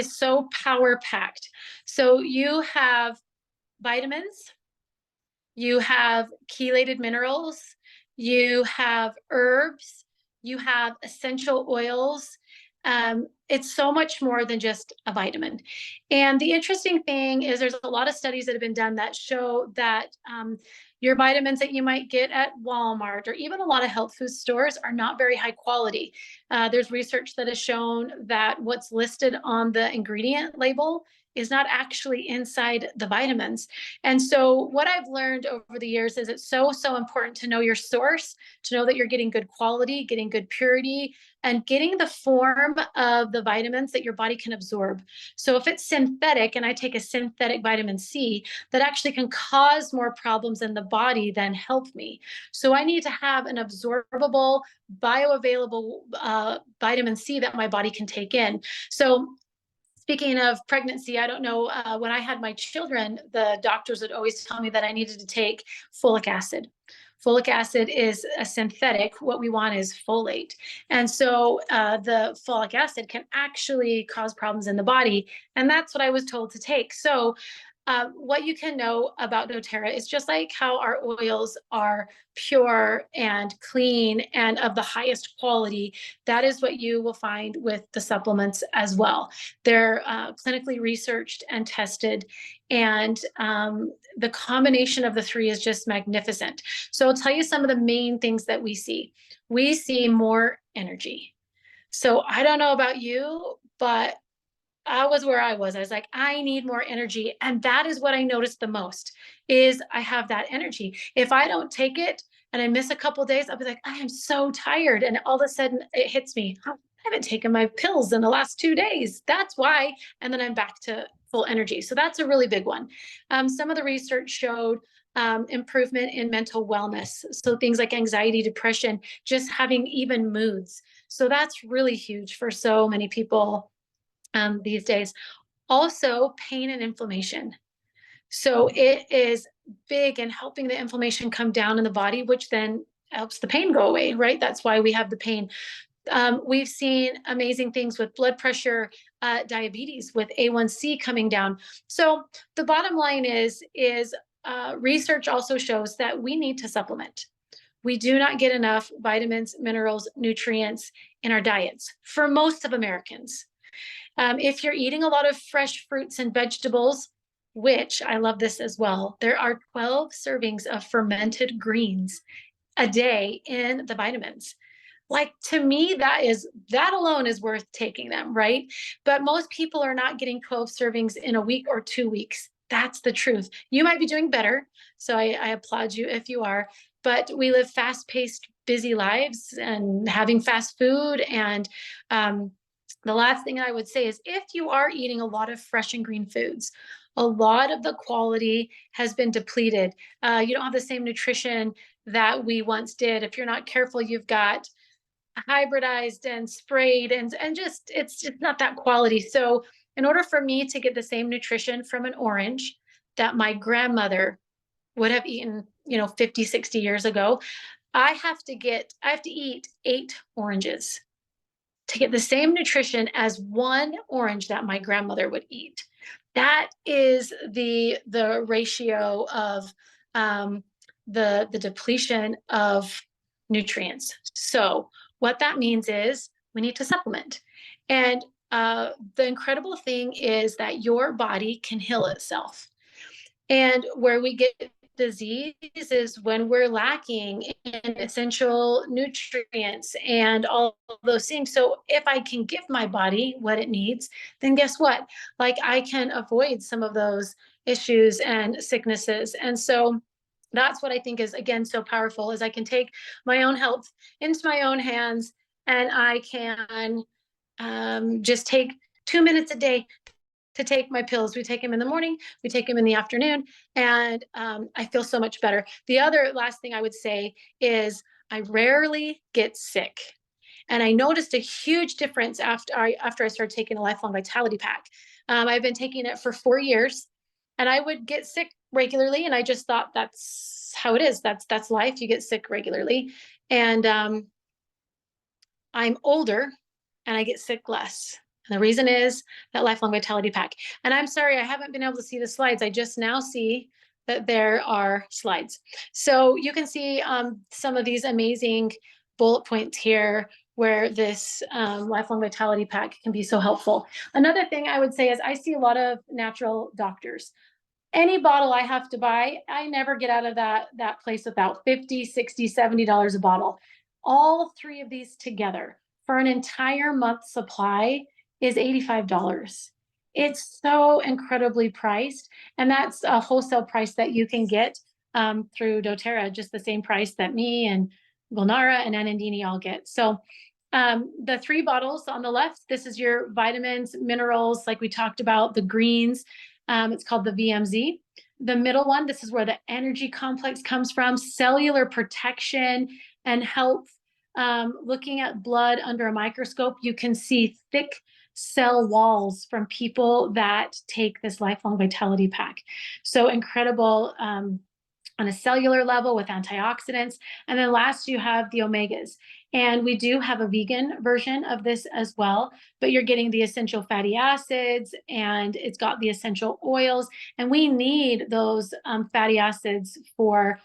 so power packed. So you have vitamins, you have chelated minerals, you have herbs, you have essential oils. It's so much more than just a vitamin. And the interesting thing is there's a lot of studies that have been done that show that your vitamins that you might get at Walmart or even a lot of health food stores are not very high quality. There's research that has shown that what's listed on the ingredient label is not actually inside the vitamins. And so what I've learned over the years is it's so important to know your source, to know that you're getting good quality, getting good purity, and getting the form of the vitamins that your body can absorb. So if it's synthetic and I take a synthetic vitamin C, that actually can cause more problems in the body than help me. So I need to have an absorbable, bioavailable vitamin C that my body can take in. So speaking of pregnancy, I don't know, when I had my children, the doctors would always tell me that I needed to take folic acid. Folic acid is a synthetic. What we want is folate. And so the folic acid can actually cause problems in the body. And that's what I was told to take. So what you can know about doTERRA is just like how our oils are pure and clean and of the highest quality, that is what you will find with the supplements as well. They're clinically researched and tested, and the combination of the three is just magnificent. So I'll tell you some of the main things that we see. We see more energy. So I don't know about you, but I was where I was. I was like, I need more energy. And that is what I noticed the most is I have that energy. If I don't take it and I miss a couple of days, I'll be like, I am so tired. And all of a sudden it hits me. I haven't taken my pills in the last 2 days. That's why. And then I'm back to full energy. So that's a really big one. Some of the research showed improvement in mental wellness. So things like anxiety, depression, just having even moods. So that's really huge for so many people these days. Also, pain and inflammation. So it is big in helping the inflammation come down in the body, which then helps the pain go away, right? That's why we have the pain. We've seen amazing things with blood pressure, diabetes, with A1C coming down. So the bottom line is research also shows that we need to supplement. We do not get enough vitamins, minerals, nutrients in our diets for most of Americans. If you're eating a lot of fresh fruits and vegetables, which I love this as well, there are 12 servings of fermented greens a day in the vitamins. Like, to me, that alone is worth taking them, right? But most people are not getting 12 servings in a week or 2 weeks. That's the truth. You might be doing better, so I applaud you if you are, but we live fast-paced, busy lives and having fast food. And the last thing I would say is if you are eating a lot of fresh and green foods, a lot of the quality has been depleted. You don't have the same nutrition that we once did. If you're not careful, you've got hybridized and sprayed and just it's just not that quality. So in order for me to get the same nutrition from an orange that my grandmother would have eaten, 50, 60 years ago, I have to eat 8 oranges to get the same nutrition as one orange that my grandmother would eat. That is the ratio of the depletion of nutrients. So what that means is we need to supplement. And the incredible thing is that your body can heal itself. And where we get disease is when we're lacking in essential nutrients and all of those things. So if I can give my body what it needs, then guess what? Like I can avoid some of those issues and sicknesses. And so that's what I think is, again, so powerful is I can take my own health into my own hands, and I can just take 2 minutes a day to take my pills. We take them in the morning, we take them in the afternoon, and I feel so much better. The other last thing I would say is I rarely get sick. And I noticed a huge difference after I started taking a lifelong vitality pack. I've been taking it for 4 years, and I would get sick regularly, and I just thought that's how it is. That's life. You get sick regularly, and I'm older, and I get sick less. And the reason is that lifelong vitality pack. And I'm sorry, I haven't been able to see the slides. I just now see that there are slides. So you can see some of these amazing bullet points here where this lifelong vitality pack can be so helpful. Another thing I would say is I see a lot of natural doctors. Any bottle I have to buy, I never get out of that place without $50, $60, $70 a bottle. All 3 of these together for an entire month supply is $85. It's so incredibly priced, and that's a wholesale price that you can get through doTERRA, just the same price that me and Gulnara and Anandini all get. So the 3 bottles on the left, this is your vitamins, minerals, like we talked about, the greens. It's called the VMZ. The middle one, this is where the energy complex comes from, cellular protection and health. Looking at blood under a microscope, you can see thick cell walls from people that take this lifelong vitality pack. So incredible on a cellular level with antioxidants. And then last, you have the omegas. And we do have a vegan version of this as well, but you're getting the essential fatty acids, and it's got the essential oils. And we need those fatty acids for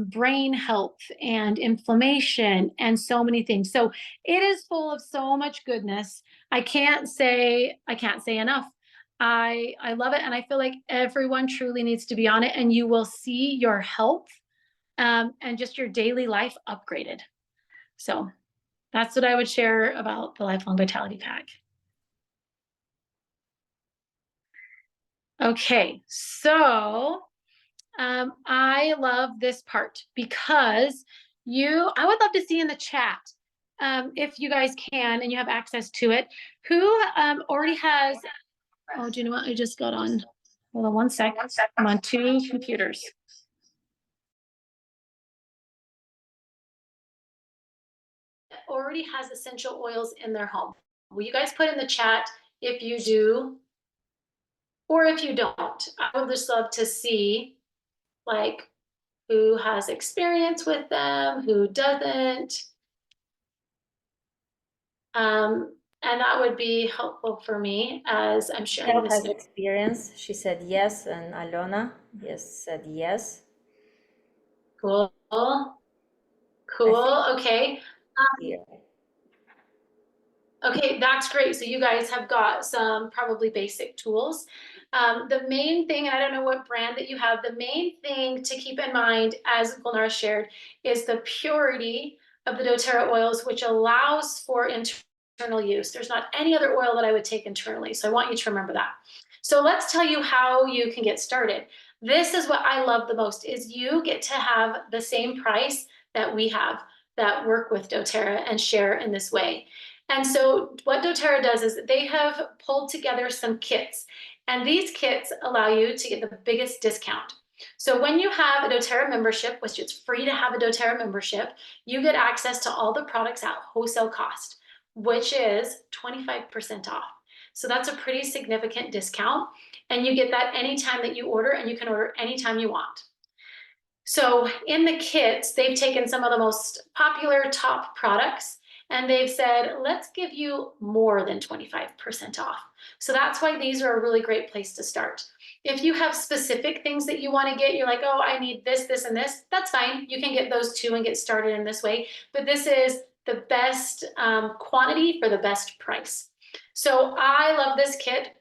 brain health and inflammation and so many things. So it is full of so much goodness. I can't say enough. I love it, and I feel like everyone truly needs to be on it, and you will see your health and just your daily life upgraded. So that's what I would share about the Lifelong Vitality Pack. Okay, so I love this part because I would love to see in the chat, if you guys can and you have access to it, who already has, oh, do you know what? I just got on, hold on one sec. I'm on 2 computers. Already has essential oils in their home. Will you guys put in the chat if you do or if you don't? I would just love to see like who has experience with them, who doesn't. And that would be helpful for me as I'm sharing this. Has experience. She said yes, and Alona, yes, said yes. Cool. Okay. Yeah. Okay, that's great. So you guys have got some probably basic tools. The main thing, and I don't know what brand that you have, the main thing to keep in mind, as Gulnara shared, is the purity of the doTERRA oils, which allows for internal use. There's not any other oil that I would take internally. So I want you to remember that. So let's tell you how you can get started. This is what I love the most, is you get to have the same price that we have that work with doTERRA and share in this way. And so what doTERRA does is they have pulled together some kits, and these kits allow you to get the biggest discount. So when you have a doTERRA membership, which it's free to have a doTERRA membership, you get access to all the products at wholesale cost, which is 25% off. So that's a pretty significant discount, and you get that anytime that you order, and you can order anytime you want. So in the kits, they've taken some of the most popular top products, and they've said, let's give you more than 25% off. So that's why these are a really great place to start. If you have specific things that you want to get, you're like, oh, I need this, this, and this, that's fine. You can get those too and get started in this way. But this is the best quantity for the best price. So I love this kit.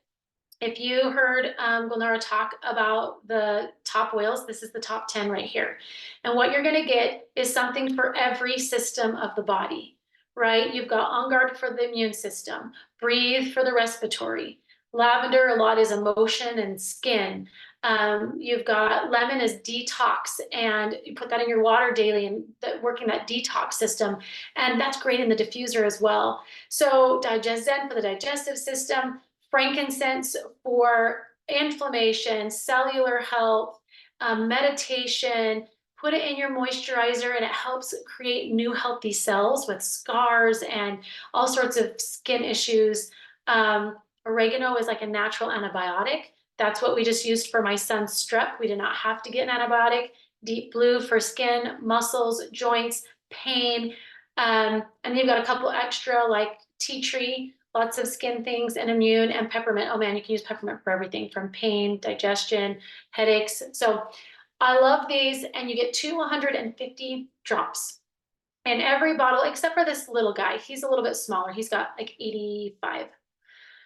If you heard Gulnara talk about the top oils, this is the top 10 right here. And what you're going to get is something for every system of the body, right? You've got On Guard for the immune system, Breathe for the respiratory, lavender a lot is emotion and skin. You've got lemon is detox, and you put that in your water daily and working that detox system. And that's great in the diffuser as well. So Zen for the digestive system, frankincense for inflammation, cellular health, meditation. Put it in your moisturizer, and it helps create new healthy cells with scars and all sorts of skin issues. Oregano is like a natural antibiotic. That's what we just used for my son's strep. We did not have to get an antibiotic. Deep blue for skin, muscles, joints, pain. And you've got a couple extra like tea tree, lots of skin things, and immune, and peppermint. Oh man, you can use peppermint for everything from pain, digestion, headaches. So I love these, and you get 250 drops in every bottle, except for this little guy. He's a little bit smaller. He's got like 85.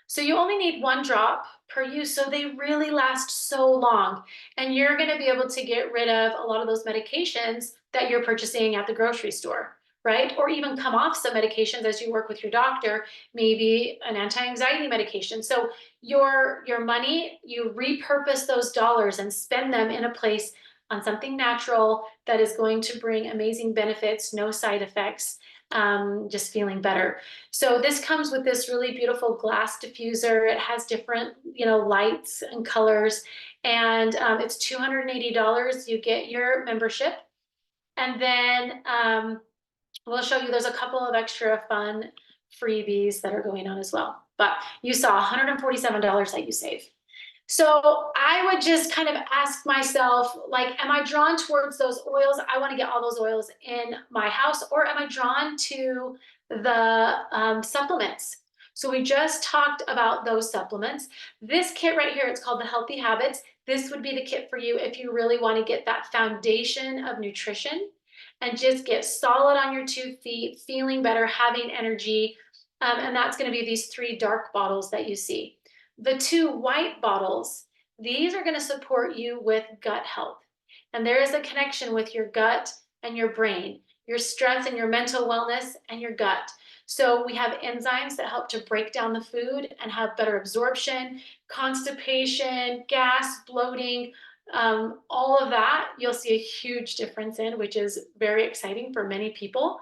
So you only need 1 drop per use, so they really last so long. And you're gonna be able to get rid of a lot of those medications that you're purchasing at the grocery store, right? Or even come off some medications as you work with your doctor, maybe an anti-anxiety medication. So your money, you repurpose those dollars and spend them in a place on something natural that is going to bring amazing benefits, no side effects, just feeling better. So this comes with this really beautiful glass diffuser. It has different, lights and colors, and it's $280. You get your membership, and then we'll show you there's a couple of extra fun freebies that are going on as well. But you saw $147 that you save. So I would just kind of ask myself, like, am I drawn towards those oils? I want to get all those oils in my house, or am I drawn to the supplements? So we just talked about those supplements. This kit right here, it's called the Healthy Habits. This would be the kit for you if you really want to get that foundation of nutrition and just get solid on your 2 feet, feeling better, having energy. And that's going to be these 3 dark bottles that you see. The 2 white bottles, these are going to support you with gut health. And there is a connection with your gut and your brain, your stress and your mental wellness and your gut. So we have enzymes that help to break down the food and have better absorption, constipation, gas, bloating, all of that you'll see a huge difference in, which is very exciting for many people.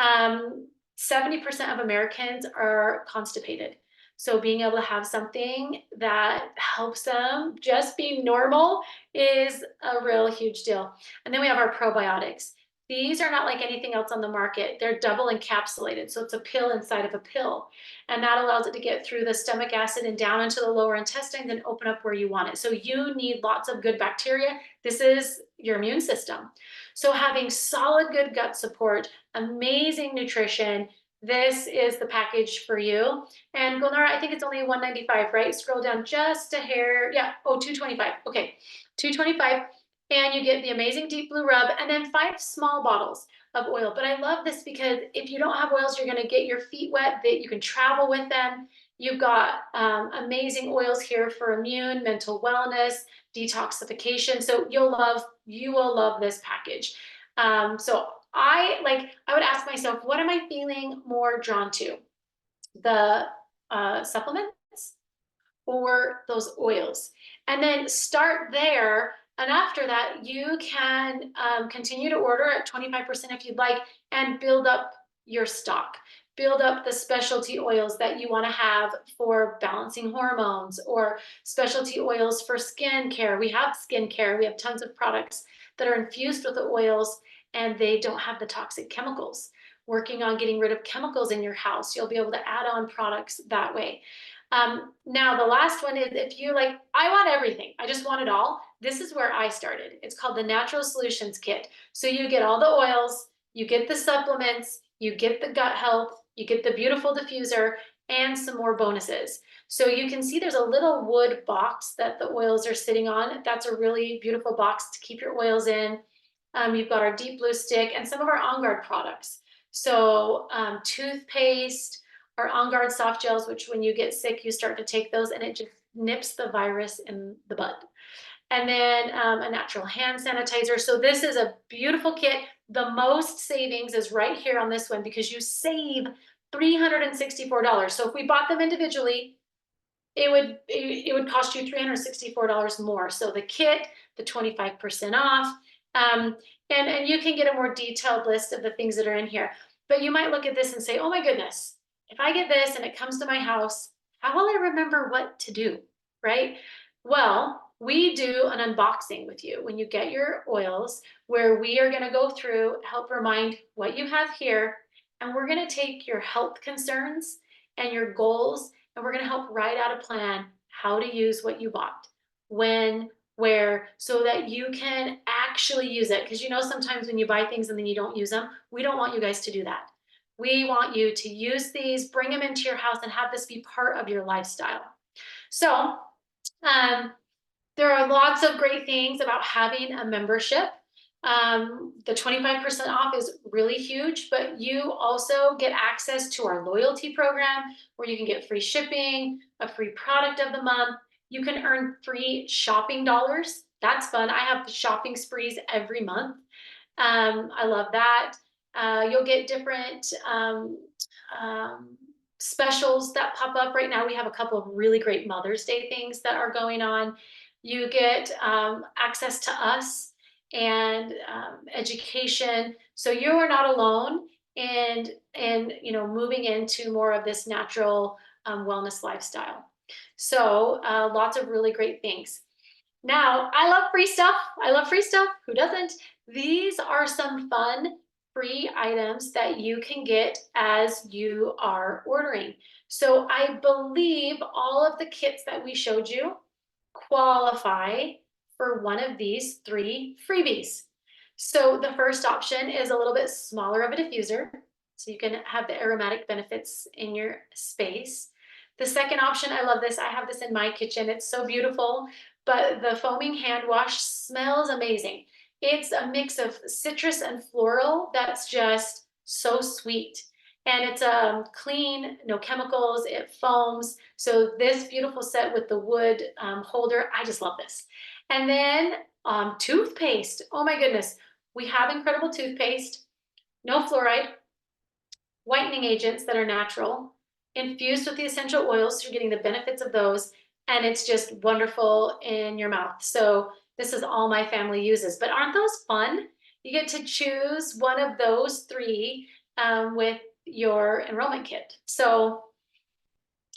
70% of Americans are constipated. So being able to have something that helps them just be normal is a real huge deal. And then we have our probiotics. These are not like anything else on the market. They're double encapsulated. So it's a pill inside of a pill. And that allows it to get through the stomach acid and down into the lower intestines and open up where you want it. So you need lots of good bacteria. This is your immune system. So having solid, good gut support, amazing nutrition, this is the package for you. And Gulnara, I think it's only $195, right? Scroll down just a hair. Yeah, $225. Okay, $225. And you get the amazing deep blue rub, and then 5 small bottles of oil. But I love this because if you don't have oils, you're going to get your feet wet, that you can travel with them. You've got amazing oils here for immune, mental wellness, detoxification. So you will love this package. So I would ask myself, what am I feeling more drawn to? The supplements or those oils. And then start there. And after that, you can continue to order at 25% if you'd like, and build up your stock. Build up the specialty oils that you want to have for balancing hormones, or specialty oils for skin care. We have skin care. We have tons of products that are infused with the oils, and they don't have the toxic chemicals. Working on getting rid of chemicals in your house, you'll be able to add on products that way. Now, the last one is, if you like, I want everything, I just want it all. This is where I started. It's called the Natural Solutions Kit. So you get all the oils, you get the supplements, you get the gut health, you get the beautiful diffuser, and some more bonuses. So you can see there's a little wood box that the oils are sitting on. That's a really beautiful box to keep your oils in. You've got our deep blue stick and some of our On Guard products. So toothpaste, our On Guard soft gels, which when you get sick, you start to take those and it just nips the virus in the bud. And then a natural hand sanitizer. So this is a beautiful kit. The most savings is right here on this one, because you save $364. So if we bought them individually, it would cost you $364 more. So the kit, the 25% off, and you can get a more detailed list of the things that are in here. But you might look at this and say, oh my goodness, if I get this and it comes to my house, how will I remember what to do, right? Well, we do an unboxing with you when you get your oils, where we are going to go through, help remind what you have here, and we're going to take your health concerns and your goals, and we're going to help write out a plan how to use what you bought, when, where, so that you can actually use it. Because sometimes when you buy things and then you don't use them, we don't want you guys to do that. We want you to use these, bring them into your house, and have this be part of your lifestyle. So there are lots of great things about having a membership. The 25% off is really huge, but you also get access to our loyalty program, where you can get free shipping, a free product of the month. You can earn free shopping dollars. That's fun. I have shopping sprees every month. I love that. You'll get different specials that pop up. Right now we have a couple of really great Mother's Day things that are going on. You get access to us and education, so you are not alone in moving into more of this natural wellness lifestyle. So lots of really great things. Now, I love free stuff. I love free stuff. Who doesn't? These are some fun free items that you can get as you are ordering. So I believe all of the kits that we showed you qualify for one of these 3 freebies. So the first option is a little bit smaller of a diffuser, so you can have the aromatic benefits in your space. The second option, I love this. I have this in my kitchen. It's so beautiful, but the foaming hand wash smells amazing. It's a mix of citrus and floral that's just so sweet. And it's clean, no chemicals, it foams. So this beautiful set with the wood holder, I just love this. And then toothpaste, oh my goodness. We have incredible toothpaste, no fluoride, whitening agents that are natural, infused with the essential oils, so you're getting the benefits of those, and it's just wonderful in your mouth. So this is all my family uses, but aren't those fun? You get to choose one of those 3 with your enrollment kit. So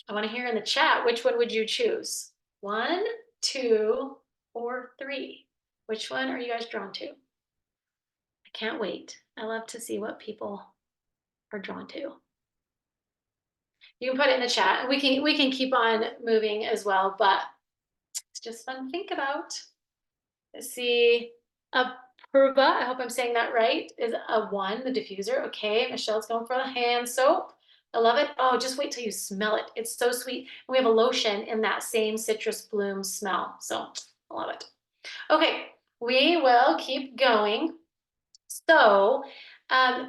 I want to hear in the chat, which one would you choose? 1, 2, or 3? Which one are you guys drawn to? I can't wait. I love to see what people are drawn to. You can put it in the chat, and we can keep on moving as well, but it's just fun to think about. Let's see. Apurva, I hope I'm saying that right, is a 1, the diffuser. Okay, Michelle's going for the hand soap. I love it. Oh, just wait till you smell it. It's so sweet. And we have a lotion in that same citrus bloom smell. So I love it. Okay, we will keep going. So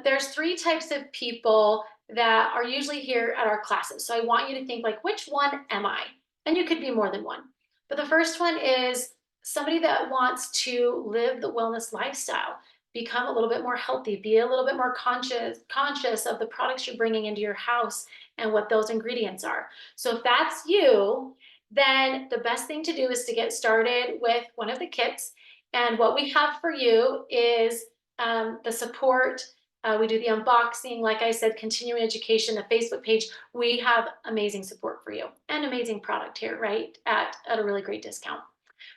there's 3 types of people that are usually here at our classes. So I want you to think, like, which one am I? And you could be more than one. But the first one is somebody that wants to live the wellness lifestyle, become a little bit more healthy, be a little bit more conscious of the products you're bringing into your house and what those ingredients are. So if that's you, then the best thing to do is to get started with one of the kits. And what we have for you is the support. We do the unboxing, like I said, continuing education, the Facebook page. We have amazing support for you and amazing product here, right? At a really great discount.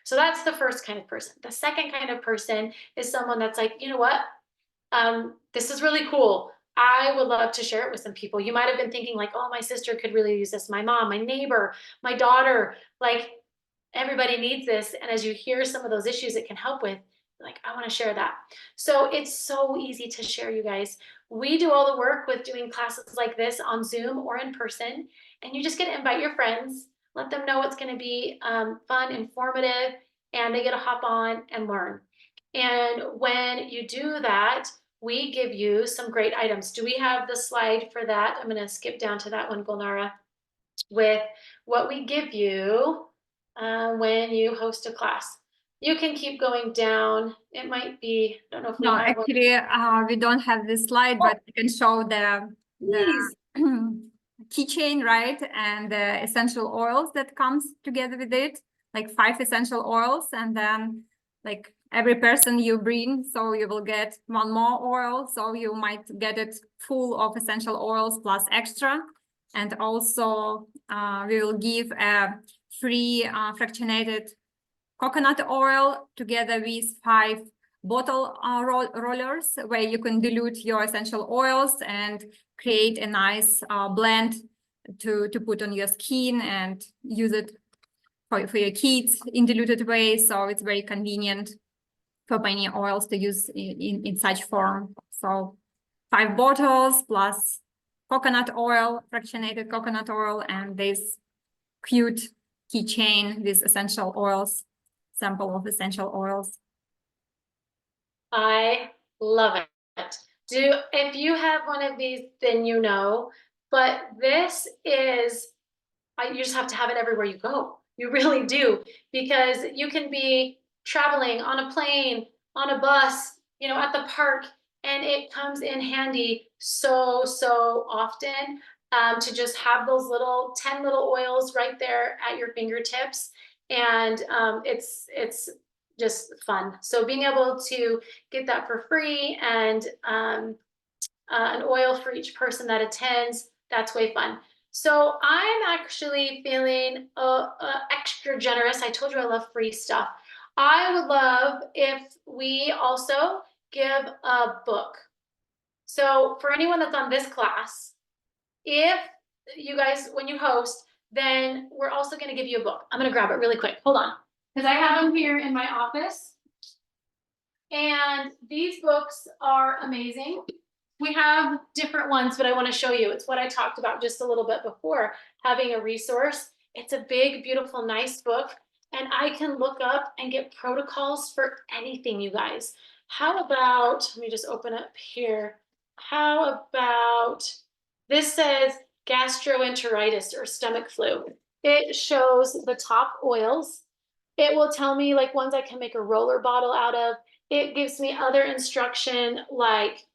So that's the first kind of person. The second kind of person is someone that's like, you know what? This is really cool. I would love to share it with some people. You might have been thinking like, oh, my sister could really use this. My mom, my neighbor, my daughter, like everybody needs this. And as you hear some of those issues it can help with, like, I want to share that. So it's so easy to share, you guys. We do all the work with doing classes like this on Zoom or in person. And you just get to invite your friends, let them know it's going to be fun, informative, and they get to hop on and learn. And when you do that, we give you some great items. Do we have the slide for that? I'm going to skip down to that one, Gulnara, with what we give you when you host a class. You can keep going down. It might be, I don't know if we No, have one. actually, we don't have this slide, but you can show the Please. keychain, right? And the essential oils that comes together with it, like 5 essential oils, and then like every person you bring, so you will get one more oil, so you might get it full of essential oils plus extra. And also we will give a free fractionated coconut oil together with 5 bottle rollers where you can dilute your essential oils and create a nice blend to put on your skin and use it for your kids in diluted way. So it's very convenient for many oils to use in such form. So 5 bottles plus coconut oil, fractionated coconut oil, and this cute keychain with essential oils, sample of essential oils. I love it. If you have one of these, then you know, but this is, you just have to have it everywhere you go. You really do, because you can be traveling on a plane, on a bus, at the park, and it comes in handy so often to just have those 10 little oils right there at your fingertips. And it's just fun. So being able to get that for free and an oil for each person that attends, that's way fun. So I'm actually feeling extra generous. I told you I love free stuff. I would love if we also give a book. So for anyone that's on this class, if you guys, when you host, then we're also going to give you a book. I'm going to grab it really quick. Hold on. Because I have them here in my office. And these books are amazing. We have different ones, but I want to show you. It's what I talked about just a little bit before, having a resource. It's a big, beautiful, nice book. And I can look up and get protocols for anything, you guys. How about, let me just open up here. How about, this says gastroenteritis or stomach flu. It shows the top oils. It will tell me like ones I can make a roller bottle out of. It gives me other instruction like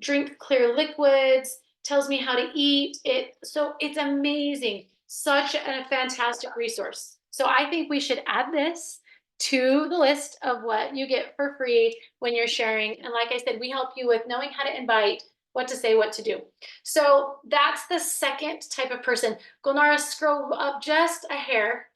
drink clear liquids, tells me how to eat it. So it's amazing. Such a fantastic resource. So I think we should add this to the list of what you get for free when you're sharing. And like I said, we help you with knowing how to invite, what to say, what to do. So that's the second type of person. Gulnara, scroll up just a hair,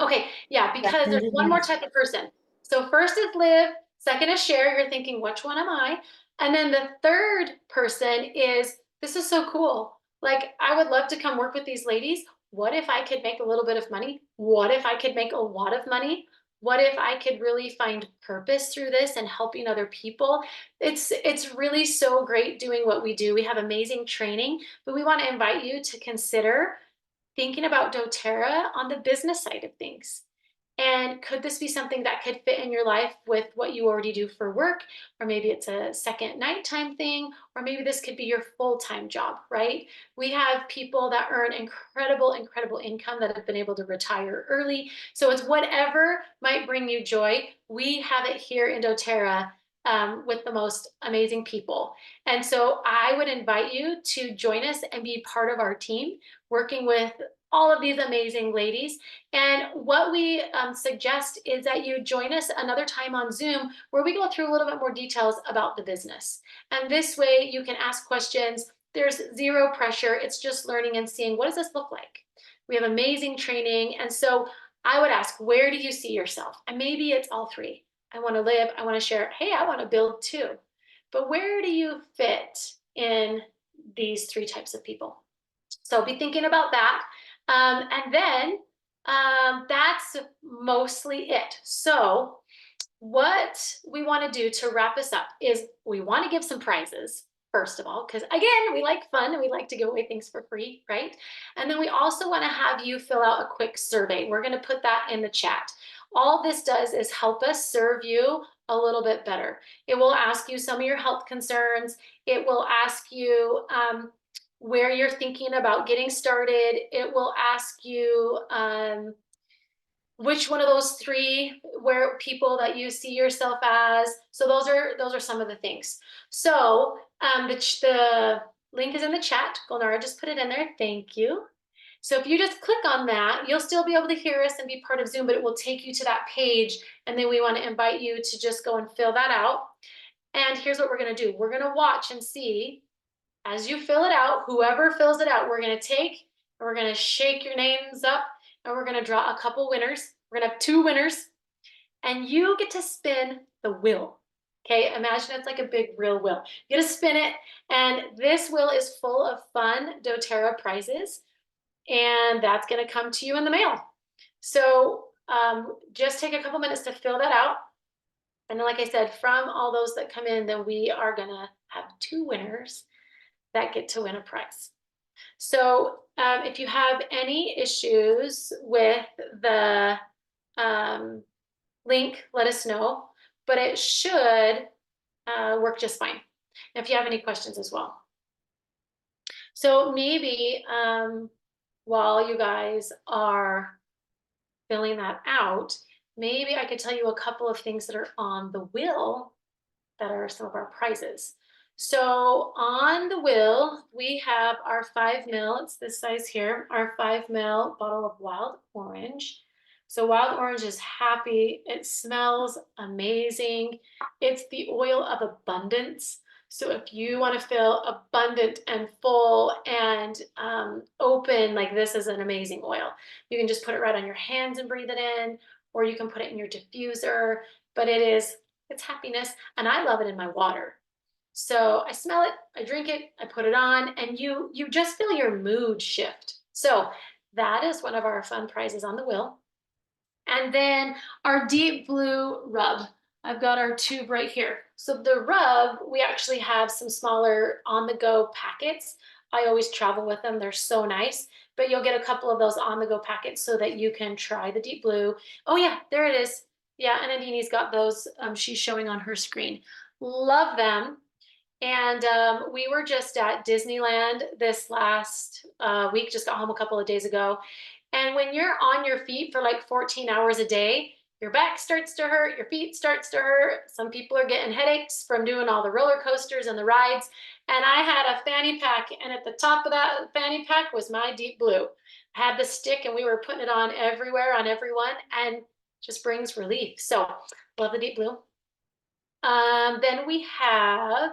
okay, yeah, because there's one more type of person. So first is live, second is share. You're thinking, which one am I? And then the third person is, this is so cool. Like, I would love to come work with these ladies. What if I could make a little bit of money? What if I could make a lot of money? What if I could really find purpose through this and helping other people? It's really so great doing what we do. We have amazing training, but we want to invite you to consider thinking about doTERRA on the business side of things. And could this be something that could fit in your life with what you already do for work? Or maybe it's a second nighttime thing, or maybe this could be your full-time job, right? We have people that earn incredible income that have been able to retire early. So it's whatever might bring you joy. We have it here in doTERRA with the most amazing people. And so I would invite you to join us and be part of our team, working with all of these amazing ladies. And what we suggest is that you join us another time on Zoom where we go through a little bit more details about the business. And this way you can ask questions. There's zero pressure. It's just learning and seeing, what does this look like? We have amazing training. And so I would ask, where do you see yourself? And maybe it's all three. I want to live, I want to share, hey, I want to build too. But where do you fit in these three types of people? So be thinking about that. And then that's mostly it. So what we want to do to wrap this up is we want to give some prizes, first of all, because again, we like fun and we like to give away things for free, right? And then we also want to have you fill out a quick survey. We're going to put that in the chat. All this does is help us serve you a little bit better. It will ask you some of your health concerns. It will ask you where you're thinking about getting started. It will ask you which one of those three where people that you see yourself as. So those are some of the things. So the link is in the chat. Golnara just put it in there. Thank you. So if you just click on that, you'll still be able to hear us and be part of Zoom, but it will take you to that page. And then we want to invite you to just go and fill that out. And here's what we're going to do. We're going to watch and see as you fill it out, whoever fills it out, we're going to take and we're going to shake your names up and we're going to draw a couple winners. We're going to have 2 winners and you get to spin the wheel. Okay, imagine it's like a big real wheel. You get to spin it, and this wheel is full of fun doTERRA prizes, and that's going to come to you in the mail. So just take a couple minutes to fill that out. And then, like I said, from all those that come in, then we are going to have 2 winners that get to win a prize. So if you have any issues with the link, let us know, but it should work just fine. If you have any questions as well. So maybe while you guys are filling that out, maybe I could tell you a couple of things that are on the wheel that are some of our prizes. So on the wheel, we have our 5 ml, it's this size here, our 5 ml bottle of wild orange. So wild orange is happy. It smells amazing. It's the oil of abundance. So if you want to feel abundant and full and open, like this is an amazing oil. You can just put it right on your hands and breathe it in, or you can put it in your diffuser, but it's happiness. And I love it in my water. So I smell it, I drink it, I put it on, and you just feel your mood shift. So that is one of our fun prizes on the wheel. And then our deep blue rub. I've got our tube right here. So the rub, we actually have some smaller on-the-go packets. I always travel with them. They're so nice. But you'll get a couple of those on-the-go packets so that you can try the deep blue. Oh yeah, there it is. Yeah, and Adini's got those. She's showing on her screen. Love them. And we were just at Disneyland this last week, just got home a couple of days ago. And when you're on your feet for like 14 hours a day, your back starts to hurt, your feet starts to hurt. Some people are getting headaches from doing all the roller coasters and the rides. And I had a fanny pack, and at the top of that fanny pack was my deep blue. I had the stick and we were putting it on everywhere, on everyone, and just brings relief. So love the deep blue. Then we have,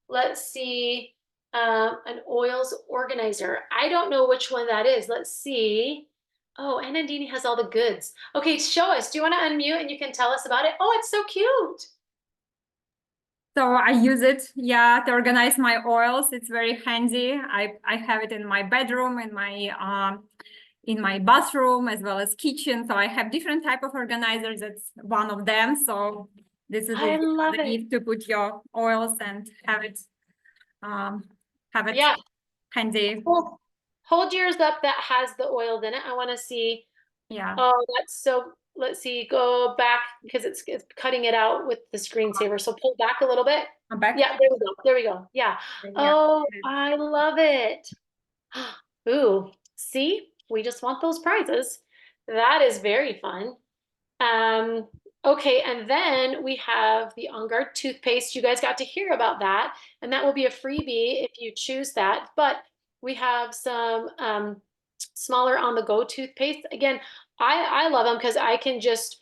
let's see, an oils organizer. I don't know which one that is. Let's see. Oh, and Nandini has all the goods. Okay, show us. Do you want to unmute and you can tell us about it? Oh, it's so cute. So I use it, yeah, to organize my oils. It's very handy. I have it in my bedroom, in my bathroom, as well as kitchen. So I have different type of organizers. That's one of them. So this is I love the it. gift to put your oils and have it Yeah. handy. Hold yours up that has the oils in it. I want to see. Yeah. Oh, that's so, let's see, go back because it's cutting it out with the screensaver. So pull back a little bit. Back. Yeah, there we go. There we go. Yeah. Oh, I love it. Ooh, see, we just want those prizes. That is very fun. Okay, and then we have the On Guard toothpaste. You guys got to hear about that, and that will be a freebie if you choose that. But we have some smaller on the go toothpaste. Again, I love them because I can just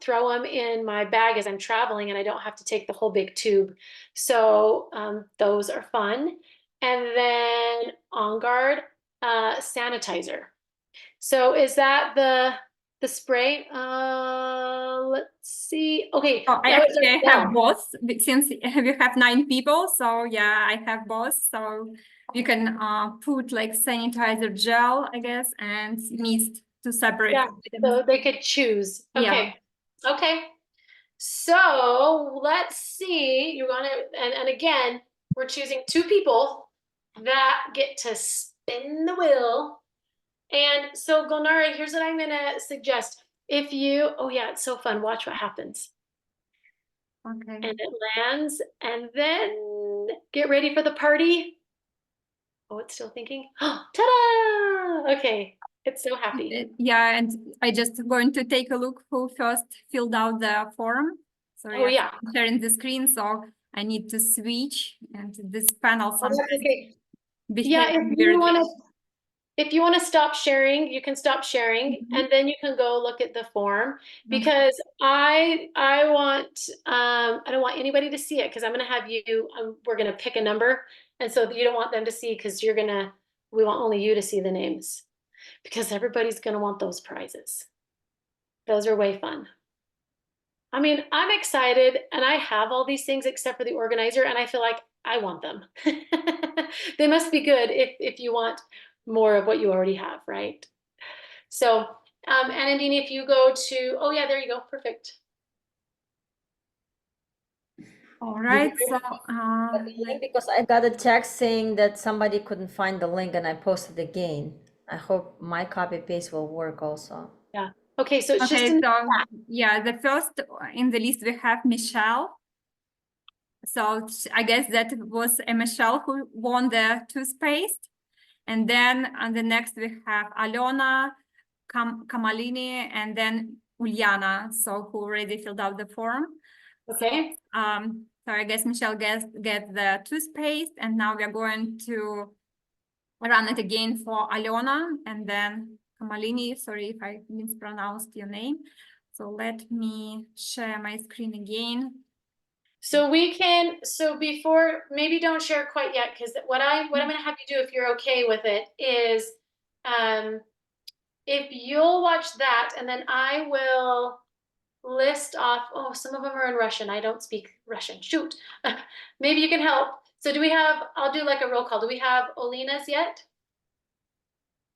throw them in my bag as I'm traveling and I don't have to take the whole big tube. So those are fun. And then On Guard sanitizer. So is that the spray? Let's see. Okay, Oh, I that was actually our have gel. both since we have 9 people. So yeah, I have both. So you can put like sanitizer gel, I guess, and mist to separate Yeah, items. so they could choose. Yeah. Okay. Okay. So let's see. You want to, and again, we're choosing 2 people that get to spin the wheel. And so, Gulnara, here's what I'm going to suggest. If you, oh yeah, it's so fun. Watch what happens. Okay. And it lands, and then get ready for the party. Oh, it's still thinking. Ta-da! Okay, it's so happy. Yeah, and I just going to take a look who first filled out the form. So Oh yeah. I'm sharing the screen, so I need to switch, and this panel Oh, sometimes that's okay. behaves Yeah, weirdly. if you want to stop sharing, you can stop sharing, and then you can go look at the form, because I want I don't want anybody to see it, because I'm going to have you we're going to pick a number, and so you don't want them to see, because we want only you to see the names, because everybody's going to want those prizes. Those are way fun. I mean, I'm excited, and I have all these things except for the organizer, and I feel like I want them. They must be good if you want more of what you already have, right? So, Anandini, if you go to, oh yeah, there you go, perfect. All right, so Because I got a text saying that somebody couldn't find the link and I posted again. I hope my copy paste will work also. Yeah. Okay, so it's just okay, in so yeah, the first in the list we have Michelle. So I guess that was a Michelle who won the toothpaste. And then on the next we have Alona, Kamalini, and then Uliana, so who already filled out the form. Okay. So I guess Michelle get the toothpaste, and now we are going to run it again for Alona, and then Kamalini. Sorry if I mispronounced your name. So let me share my screen again. So so before, maybe don't share quite yet, because what I'm going to have you do, if you're okay with it, is if you'll watch that, and then I will list off, oh, some of them are in Russian. I don't speak Russian. Shoot. Maybe you can help. So I'll do like a roll call. Do we have Olina's yet?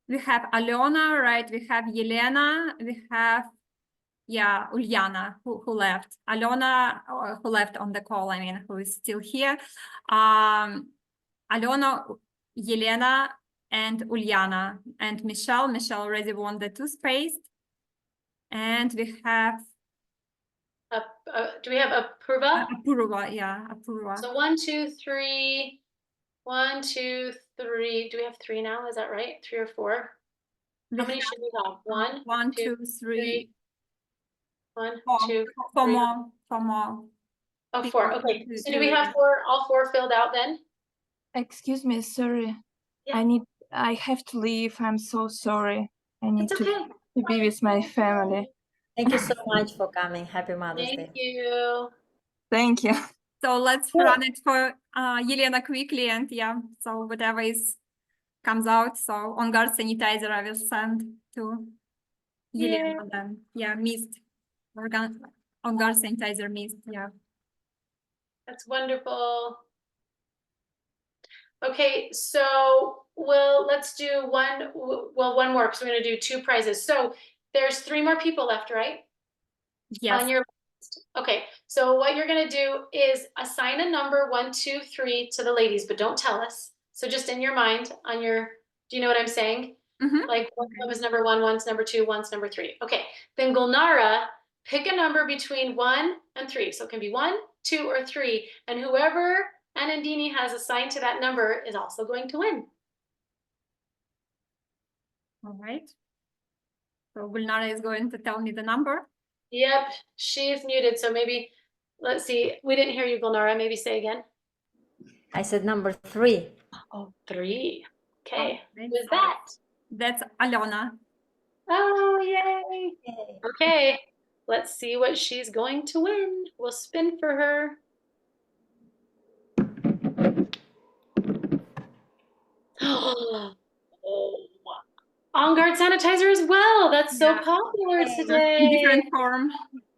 We have Alona, right? We have Yelena. We have, yeah, Uliana, who left. Alona, who left on the call, I mean, who is still here. Alona, Yelena, and Uliana. And Michelle. Michelle already won the toothpaste. And we have Do we have Apurva? Apurva, yeah, Apurva. So 1, 2, 3. 1, 2, 3. Do we have 3 now? Is that right? 3 or 4? How many should we have? 1, 1, 2, 2, 3. 1, 2, 4 3. more. 4 more. Oh, 4. Okay. Two, So do we have all 4 filled out then? Excuse me, sorry. Yeah. I have to leave. I'm so sorry. I need It's okay. to be with my family. Thank you so much for coming. Happy Mother's Thank Day. you. Thank you. So let's run it for Yelena quickly, and yeah, so whatever comes out. So On Guard sanitizer I will send to Yelena then. Yeah, mist. On Guard sanitizer mist, yeah. That's wonderful. Okay, so let's do one more, because we're going to do 2 prizes. So there's 3 more people left, right? Yes. On your list. Okay, so what you're going to do is assign a number 1, 2, 3 to the ladies, but don't tell us. So just in your mind, do you know what I'm saying? Like what was number 1, one's number 2, one's number 3. Okay, then Gulnara, pick a number between 1 and 3. So it can be 1, 2, or 3, and whoever Anandini has assigned to that number is also going to win. All right. So Gulnara is going to tell me the number. Yep, she's muted, so maybe, let's see. We didn't hear you, Gulnara. Maybe say again. I said number 3. Oh, 3. Okay, Okay. who's that? That's Alona. Oh, yay. Yay. Okay, let's see what she's going to win. We'll spin for her. Oh, On Guard sanitizer as well. That's so Yeah. popular Yay. today. In different form.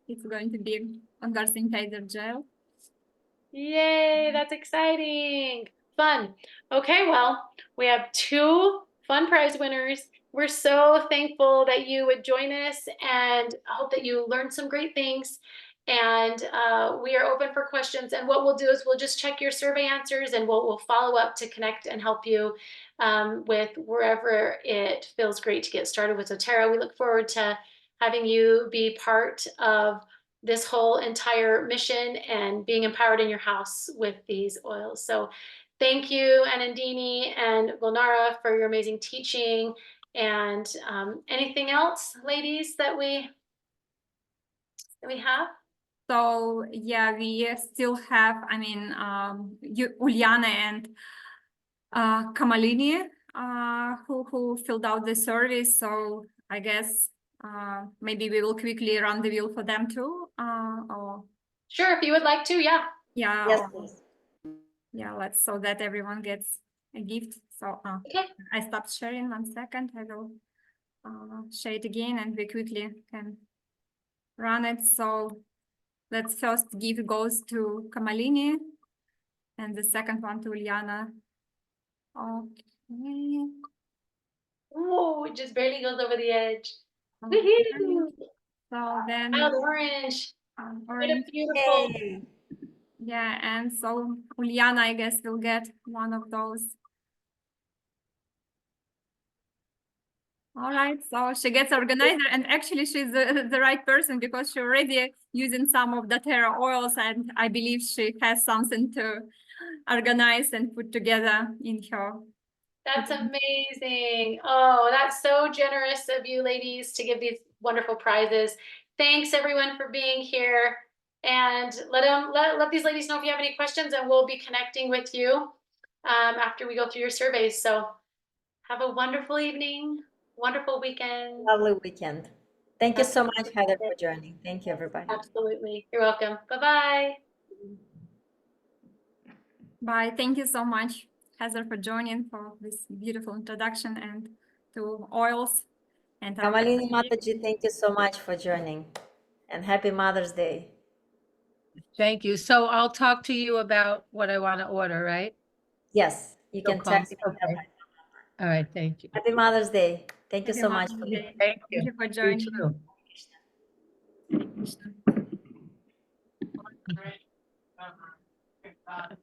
It's going to be On Guard sanitizer gel. Yay, that's exciting. Fun. Okay, well, we have 2 fun prize winners. We're so thankful that you would join us, and I hope that you learned some great things. And we are open for questions. And what we'll do is we'll just check your survey answers, and we'll follow up to connect and help you with wherever it feels great to get started with doTERRA. We look forward to having you be part of this whole entire mission and being empowered in your house with these oils. So thank you, Anandini and Gulnara, for your amazing teaching. And anything else, ladies, that we have? So yeah, we still have, I mean, Uliana and Kamalini who filled out the survey. So I guess maybe we will quickly run the wheel for them too. Or Sure, if you would like to, yeah. yeah, Yes, or, please. yeah, let's so that everyone gets a gift. So Okay. I stopped sharing 1 second. I will share it again and we quickly can run it. So let's first give goes to Kamalini and the second one to Uliana. Okay. Oh, it just barely goes over the edge. Okay. Woohoo! So then Wild orange. orange. Beautiful. Yay. Yeah, and so Uliana, I guess, will get one of those. All right, so she gets organizer, and actually she's the right person because she's already using some of the doTERRA oils, and I believe she has something to organize and put together in her. That's amazing. Oh, that's so generous of you ladies to give these wonderful prizes. Thanks everyone for being here. And let these ladies know if you have any questions, and we'll be connecting with you after we go through your surveys. So have a wonderful evening, wonderful weekend. Lovely weekend. Thank you so much, Heather, for joining. Thank you, everybody. Absolutely. You're welcome. Bye-bye. Bye. Thank you so much, Heather, for joining for this beautiful introduction and to oils. And Kamalini Mataji, thank you so much for joining. And happy Mother's Day. Thank you. So I'll talk to you about what I want to order, right? Yes, you You'll can call text me? me. Okay. All right. Thank you. Happy Mother's Day. Thank you Happy so much. Mother's Day. Thank Thank you. you for You joining. too. Hare Krishna.